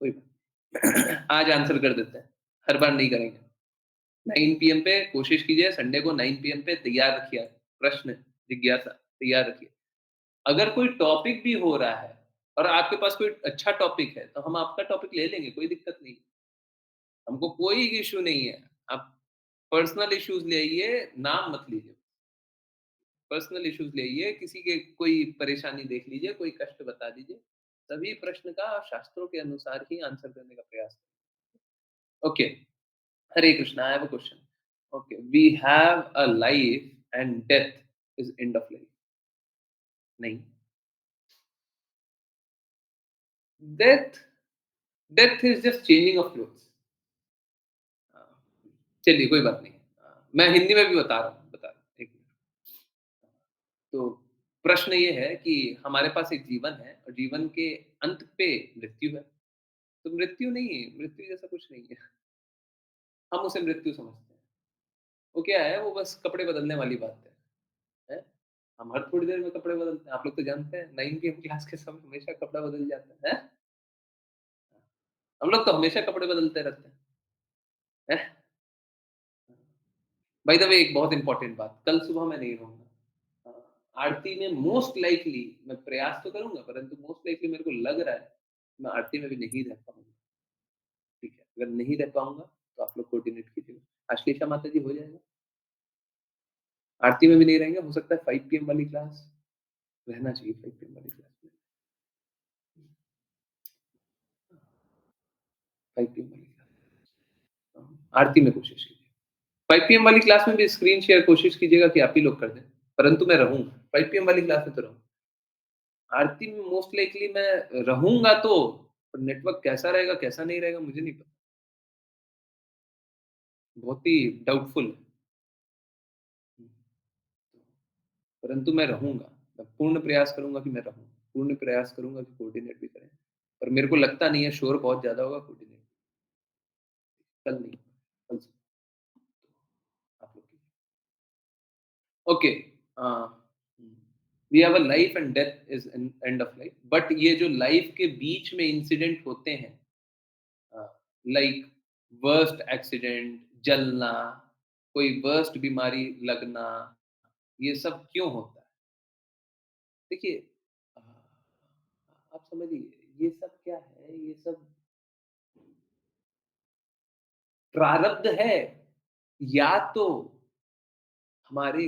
कोई बात आज आंसर कर देते हैं, हर बार नहीं करेंगे। 9 पीएम पे कोशिश कीजिए, संडे को 9 पीएम पे तैयार रखिए प्रश्न, जिज्ञासा तैयार रखिए। अगर कोई टॉपिक भी हो रहा है और आपके पास कोई अच्छा टॉपिक है, तो हम आपका टॉपिक ले लेंगे, कोई दिक्कत नहीं। हमको कोई इश्यू नहीं है। आप पर्सनल इश्यूज ले आइए, नाम मत लीजिए। पर्सनल इश्यूज ले आइए, किसी के कोई परेशानी देख लीजिए, कोई कष्ट बता दीजिए। सभी प्रश्न का शास्त्रों के अनुसार ही आंसर करने का प्रयास करें। Okay, Hare Krishna. I have a question. Okay, we have a life and death is end of life. नहीं, death death is just changing of clothes. चलिए कोई बात नहीं। मैं हिंदी में भी बता रहा हूँ, एक मिनट। तो प्रश्न ये है कि हमारे पास एक जीवन है और जीवन के अंत पे मृत्यु है। तो मृत्यु नहीं है, मृत्यु जैसा कुछ नहीं है। हम उसे मृत्यु समझते हैं। वो क्या है, वो बस कपड़े बदलने वाली बात है। हम हर थोड़ी देर में कपड़े बदलते हैं, आप लोग तो जानते हैं 9 की क्लास के समय हमेशा कपड़ा बदल जाता है, हैं? हम लोग तो हमेशा कपड़े बदलते रहते हैं, हैं? बाय द वे एक बहुत इम्पोर्टेंट बात, कल सुबह मैं नहीं रहूँगा। आरती में मोस्ट लाइकली मैं प्रयास तो करूँगा, परंतु मोस्ट लाइकली मेरे को लग रहा है, मैं आरती में भी नहीं रह पाऊँगा, ठीक है? अगर नहीं रह पाऊँगा, तो आप लोग कोऑर्डिनेट कीजिएगा। आश्लेषा माता जी हो जाएगा? आरती में भी नहीं रहेंगे, हो सकता है 5 पीएम वाली क्लास रहना चाहिए 5 पीएम वाली क्लास में। 5 पीएम वाली क्लास। आरती में कोशिश कीजिए। 5 पीएम वाली क्लास में भी स्क्रीन शेयर कोशिश कीजिएगा कि आप ही लोग कर दें, परंतु मैं रहूँगा। 5 पीएम वाली क्लास में तो रहूँगा। आरती में मोस्ट लाइकली मैं रहूँगा तो, पर नेटवर्क कैसा रहेगा, कैसा नहीं रहेगा मुझे नहीं पता। बहुत ही डाउटफुल है। परंतु मैं रहूँगा। मैं पूर्ण प्रयास करूँगा कि मैं रहूँ। पूर्ण प्रयास करूँगा कि कोऑर्डिनेट भी करें। पर मेरे को लगता नहीं है शोर बहुत ज़्यादा होगा कोऑर्डिनेट कल नहीं, कल से आप लोग कीजिए। Okay we have a life and death is end of life, but ये जो लाइफ के बीच में इंसिडेंट होते हैं, लाइक वर्स्ट एक्सीडेंट, जलना, कोई वर्स्ट बीमारी लगना, ये सब क्यों होता है? देखिए, अ, आप समझिए ये सब क्या है? ये सब प्रारब्ध है, या तो हमारे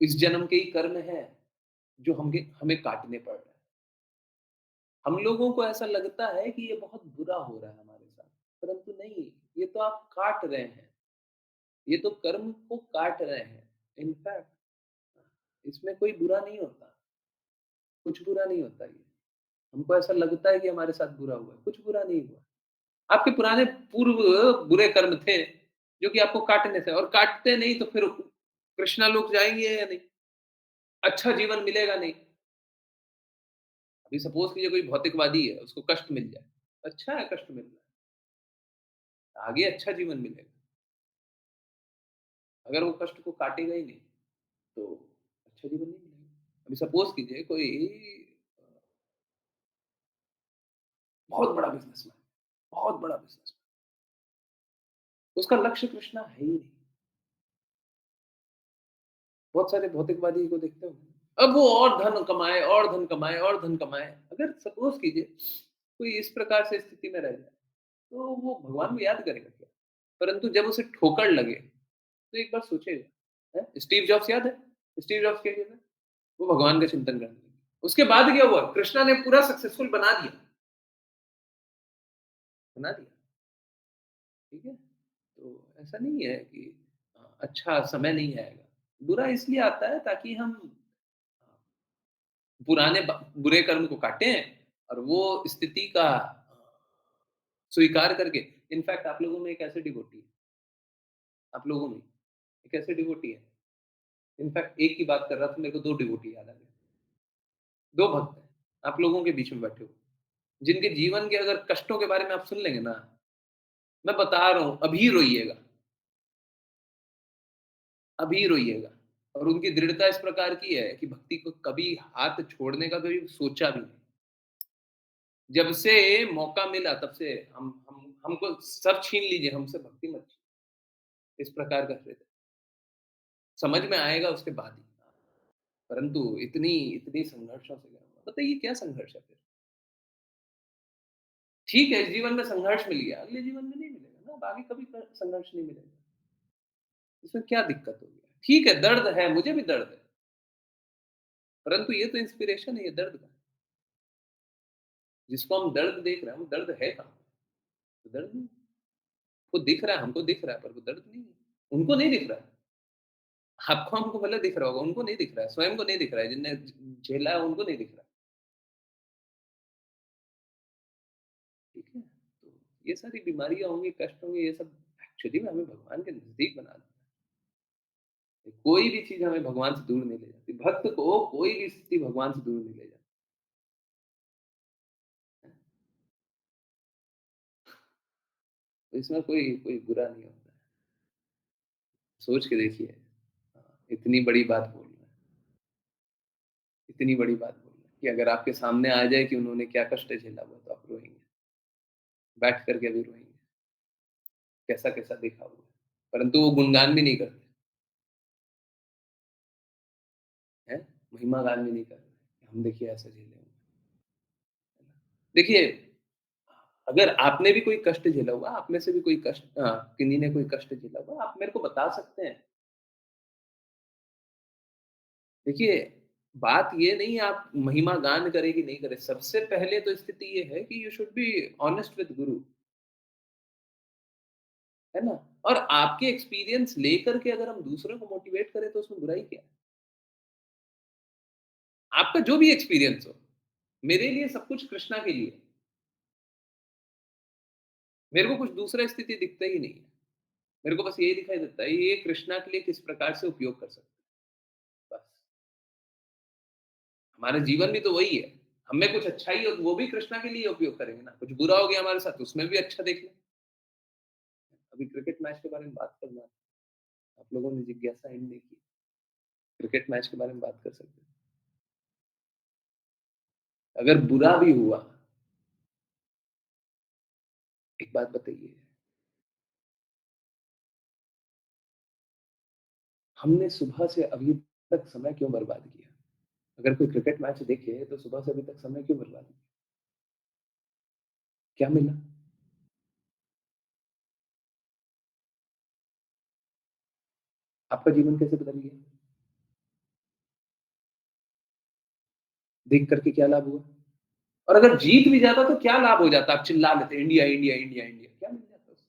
इस जन्म के ही कर्म है, जो हमें हमें काटने पड़ रहे हैं। हम लोगों को ऐसा लगता है कि ये बहुत बुरा हो रहा है हमारे साथ, परंतु नहीं, ये तो आप काट रहे हैं, ये तो कर्म को काट रहे हैं। इनफैक्ट इसमें कोई बुरा नहीं होता, कुछ बुरा नहीं होता ये। हमको ऐसा लगता है कि हमारे साथ बुरा हुआ है, कुछ बुरा नहीं हुआ। आपके पुराने पूर्व बुरे कर्म थे, जो कि आपको काटने थे, और काटते नहीं तो फिर कृष्णा लोक जाएँगे या नहीं? अच्छा जीवन मिलेगा नहीं। अभी सपोज़ कीजिए कोई भौतिकवादी है, उसको कष्ट मिल जाए, अच्छा है कष्ट मिल रहा है, आगे अच्छा जीवन मिलेगा। अगर वो कष्ट को काटेगा ही नहीं, तो अच्छा जीवन नहीं मिलेगा। अभी सपोज़ कीजिए कोई बहुत बड़ा बिज़नेसमैन, बहुत बड़ा बिज़नेसमैन, उसका लक्ष्य कृष्णा है ही नहीं। बहुत सारे भौतिकवादी को देखते हो, अब वो और धन कमाए और धन कमाए और धन कमाए। अगर सपोज़ कीजिए कोई इस प्रकार से स्थिति में रह जाए, तो वो भगवान को याद करेगा क्या? परंतु जब उसे ठोकर लगे, तो एक बार सोचेगा, हैं? स्टीव जॉब्स याद है? स्टीव जॉब्स क्या कहते हैं? वो भगवान का चिंतन करने लगे। उसके बाद क्या हुआ? कृष्णा ने पूरा सक्सेसफुल बना दिया, बना दिया, ठीक है? तो ऐसा नहीं है कि अच्छा समय नहीं आएगा। बुरा इसलिए आता है ताकि हम पुराने बुरे कर्म को काटें और वो स्थिति का स्वीकार करके, इनफैक्ट आप लोगों में एक ऐसे डिवोटी है, आप लोगों में एक ऐसे डिवोटी है, इनफैक्ट एक की बात कर रहा था, मेरे को 2 डिवोटी याद आ गए। 2 भक्त हैं, आप लोगों के बीच में बैठे हुए, जिनके जीवन के अगर कष्टों के बारे में आप सुन लेंगे ना, मैं बता रहा हूँ, अभी रोइएगा, अभी रोइएगा। और उनकी दृढ़ता इस प्रकार की है कि भक्ति को कभी हाथ छोड़ने का कभी सोचा भी नहीं। जब से मौका मिला तब से हम हमको सब छीन लीजिए, हमसे भक्ति मत छीनिए, इस प्रकार कर रहे थे। समझ में आएगा उसके बाद ही। परंतु इतनी इतनी संघर्षों से गया, बताइए क्या संघर्ष है फिर? ठीक है, इस जीवन में संघर्ष मिल गया, अगले जीवन में नहीं मिलेगा ना, अब आगे कभी संघर्ष नहीं मिलेगा। इसमें क्या दिक्कत हो गया? ठीक है, दर्द है, मुझे भी दर्द है, परंतु ये तो इंस्पिरेशन है, ये दर्द का। जिसको हम दर्द देख रहे हैं, वो दर्द है कहाँ? तो दर्द नहीं, वो दिख रहा है, हमको दिख रहा है, पर वो दर्द नहीं है। उनको नहीं दिख रहा है। आपको हमको भले दिख रहा होगा, उनको नहीं दिख रहा है, स्वयं को नहीं दिख रहा है, जिनने झेला है उनको नहीं दिख रहा है, ठीक है? तो ये सारी बीमारियाँ होंगी, कष्ट होंगे, ये सब एक्चुअली में हमें भगवान के नज़दीक बनाना है। कोई भी चीज़ हमें भगवान से दूर नहीं ले जाती। भक्त को कोई भी स्थिति भगवान से दूर नहीं ले जाती। तो इसमें कोई कोई बुरा नहीं होता है। सोच के देखिए, इतनी बड़ी बात बोल रहे हैं। इतनी बड़ी बात बोल कि अगर आपके सामने आ जाए कि उन्होंने क्या कष्ट झेला हुआ तो आप रोएंगे, बैठ करके भी रोएंगे, कैसा-कैसा देखा हुआ है। परंतु वो गुणगान भी नहीं करते, हैं? महिमा गान भी नहीं करते, हम देखिए ऐसा झेले हुए हैं। देखिए, अगर आपने भी कोई कष्ट झेला हुआ, आप में से भी कोई कष्ट किन्हीं ने कोई कष्ट झेला हुआ, आप मेरे को बता सकते हैं। देखिए, बात ये नहीं है आप महिमा गान करें कि नहीं करें, सबसे पहले तो स्थिति ये है कि you should be honest with गुरु, है ना? और आपके एक्सपीरियंस लेकर के अगर हम दूसरों को मोटिवेट करें तो उसमें बुराई क्या है? आपका जो भी एक्सपीरियंस हो, मेरे लिए सब कुछ कृष्णा के लिए है। मेरे को कुछ दूसरा स्थिति दिखता ही नहीं है। मेरे को बस यही दिखाई देता है, ये कृष्णा के लिए किस प्रकार से उपयोग कर सकते हैं, बस। हमारा जीवन भी तो वही है। हमें कुछ अच्छा ही हो तो वो भी कृष्णा के लिए उपयोग करेंगे ना। कुछ बुरा हो गया हमारे साथ, उसमें भी अच्छा देख लें। अभी क्रिकेट मैच के बारे में बात करना, आप लोगों ने जिज्ञासा एंड नहीं की। क्रिकेट मैच के बारे में बात कर सकते हैं। अगर बुरा भी हुआ, एक बात बताइए, हमने सुबह से अभी तक समय क्यों बर्बाद किया? अगर कोई क्रिकेट मैच देखे तो सुबह से अभी तक समय क्यों बर्बाद किया? क्या मिला? आपका जीवन कैसे बदल गया? देख करके क्या लाभ हुआ? और अगर जीत भी जाता तो क्या लाभ हो जाता? आप चिल्ला लेते इंडिया, इंडिया, इंडिया, इंडिया, क्या मिल जाता उससे?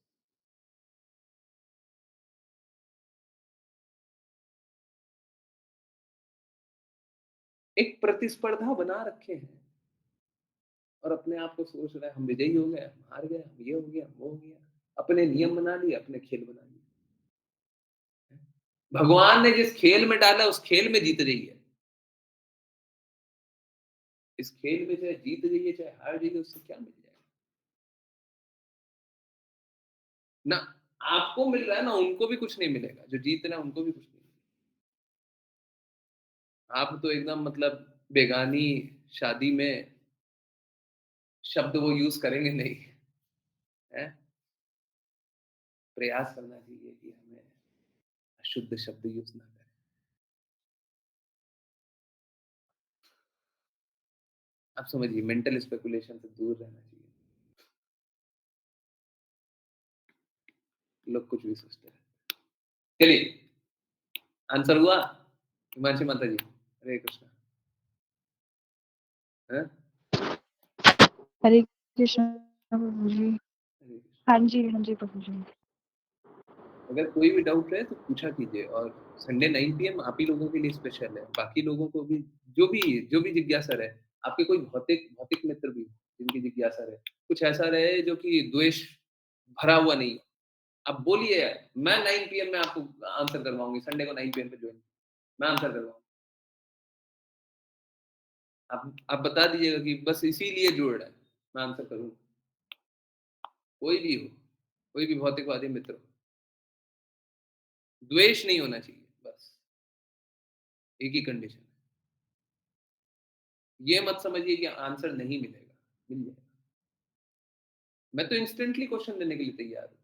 एक प्रतिस्पर्धा बना रखे हैं और अपने आप को सोच रहे हैं हम विजयी हो गए, हम हार गए, हम ये हो गया, हम वो हो गया। अपने नियम बना लिए, अपने खेल बना लिए। भगवान ने जिस खेल में डाला उस खेल में जीत जाइए। इस खेल में चाहे जीत जाइए, चाहे हार जाइए, उससे क्या मिल जाएगा? ना आपको मिल रहा है ना उनको भी कुछ नहीं मिलेगा। जो जीत रहे हैं उनको भी कुछ नहीं मिलेगा। आप तो एकदम मतलब बेगानी शादी में शब्द वो यूज़ करेंगे नहीं, हैं? प्रयास करना चाहिए कि हमें अशुद्ध शब्द यूज़ ना करें। आप समझिए मेंटल स्पेकुलेशन से दूर रहना चाहिए। लोग कुछ भी सोचते हैं। चलिए, आंसर हुआ? हिमांशी माता जी, हरे कृष्णा। हैं? हरे कृष्ण प्रभु जी। हरे कृष्णा। हाँ जी प्रभु जी। अगर कोई भी डाउट है तो पूछा कीजिए और संडे 9 पीएम आप ही लोगों के लिए स्पेशल है। बाकी लोगों को भी जो भी जिज्ञासा रहे, आपके कोई भौतिक भौतिक मित्र भी जिनकी जिज्ञासा रहे, कुछ ऐसा रहे जो कि द्वेष भरा हुआ नहीं हो। आप बोलिए, मैं 9 पीएम में आपको आंसर करवाऊँगी, संडे को 9 पीएम पे जॉइन मैं आंसर करवाऊँगा। आप बता दीजिएगा कि बस इसीलिए जुड़ रहा है, मैं आंसर करूँगा। कोई भी हो, कोई भी भौतिकवादी मित्र हो, द्वेष नहीं होना चाहिए, बस एक ही कंडीशन है। ये मत समझिए कि आंसर नहीं मिलेगा, मिल जाएगा। मैं तो इंस्टेंटली क्वेश्चन देने के लिए तैयार हूँ।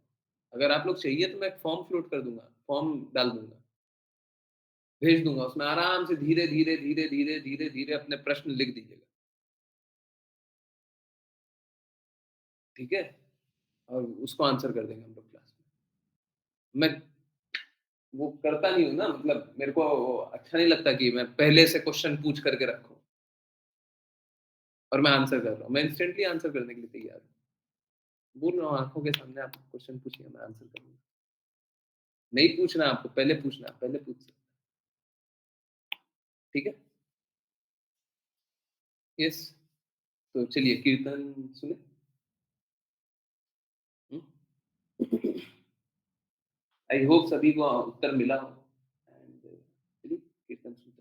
अगर आप लोग चाहिए तो मैं एक फॉर्म फ्लोट कर दूँगा, फॉर्म डाल दूँगा, भेज दूँगा, उसमें आराम से धीरे-धीरे, धीरे-धीरे, धीरे-धीरे अपने प्रश्न लिख दीजिएगा, ठीक है? और उसको आंसर कर देंगे हम लोग क्लास में। मैं वो करता नहीं हूँ ना, मतलब मेरे को अच्छा नहीं लगता कि मैं पहले से क्वेश्चन पूछ करके रखूँ और मैं आंसर कर रहा हूँ। मैं इंस्टेंटली आंसर करने के लिए तैयार हूँ। बोल रहा हूँ आँखों के सामने आप क्वेश्चन पूछिए, मैं आंसर करूँगा। नहीं पूछना आपको, पहले पूछना, पहले पूछ सकते हैं, ठीक है? यस, तो चलिए कीर्तन सुने। हुँ? आई होप सभी को उत्तर मिला हो।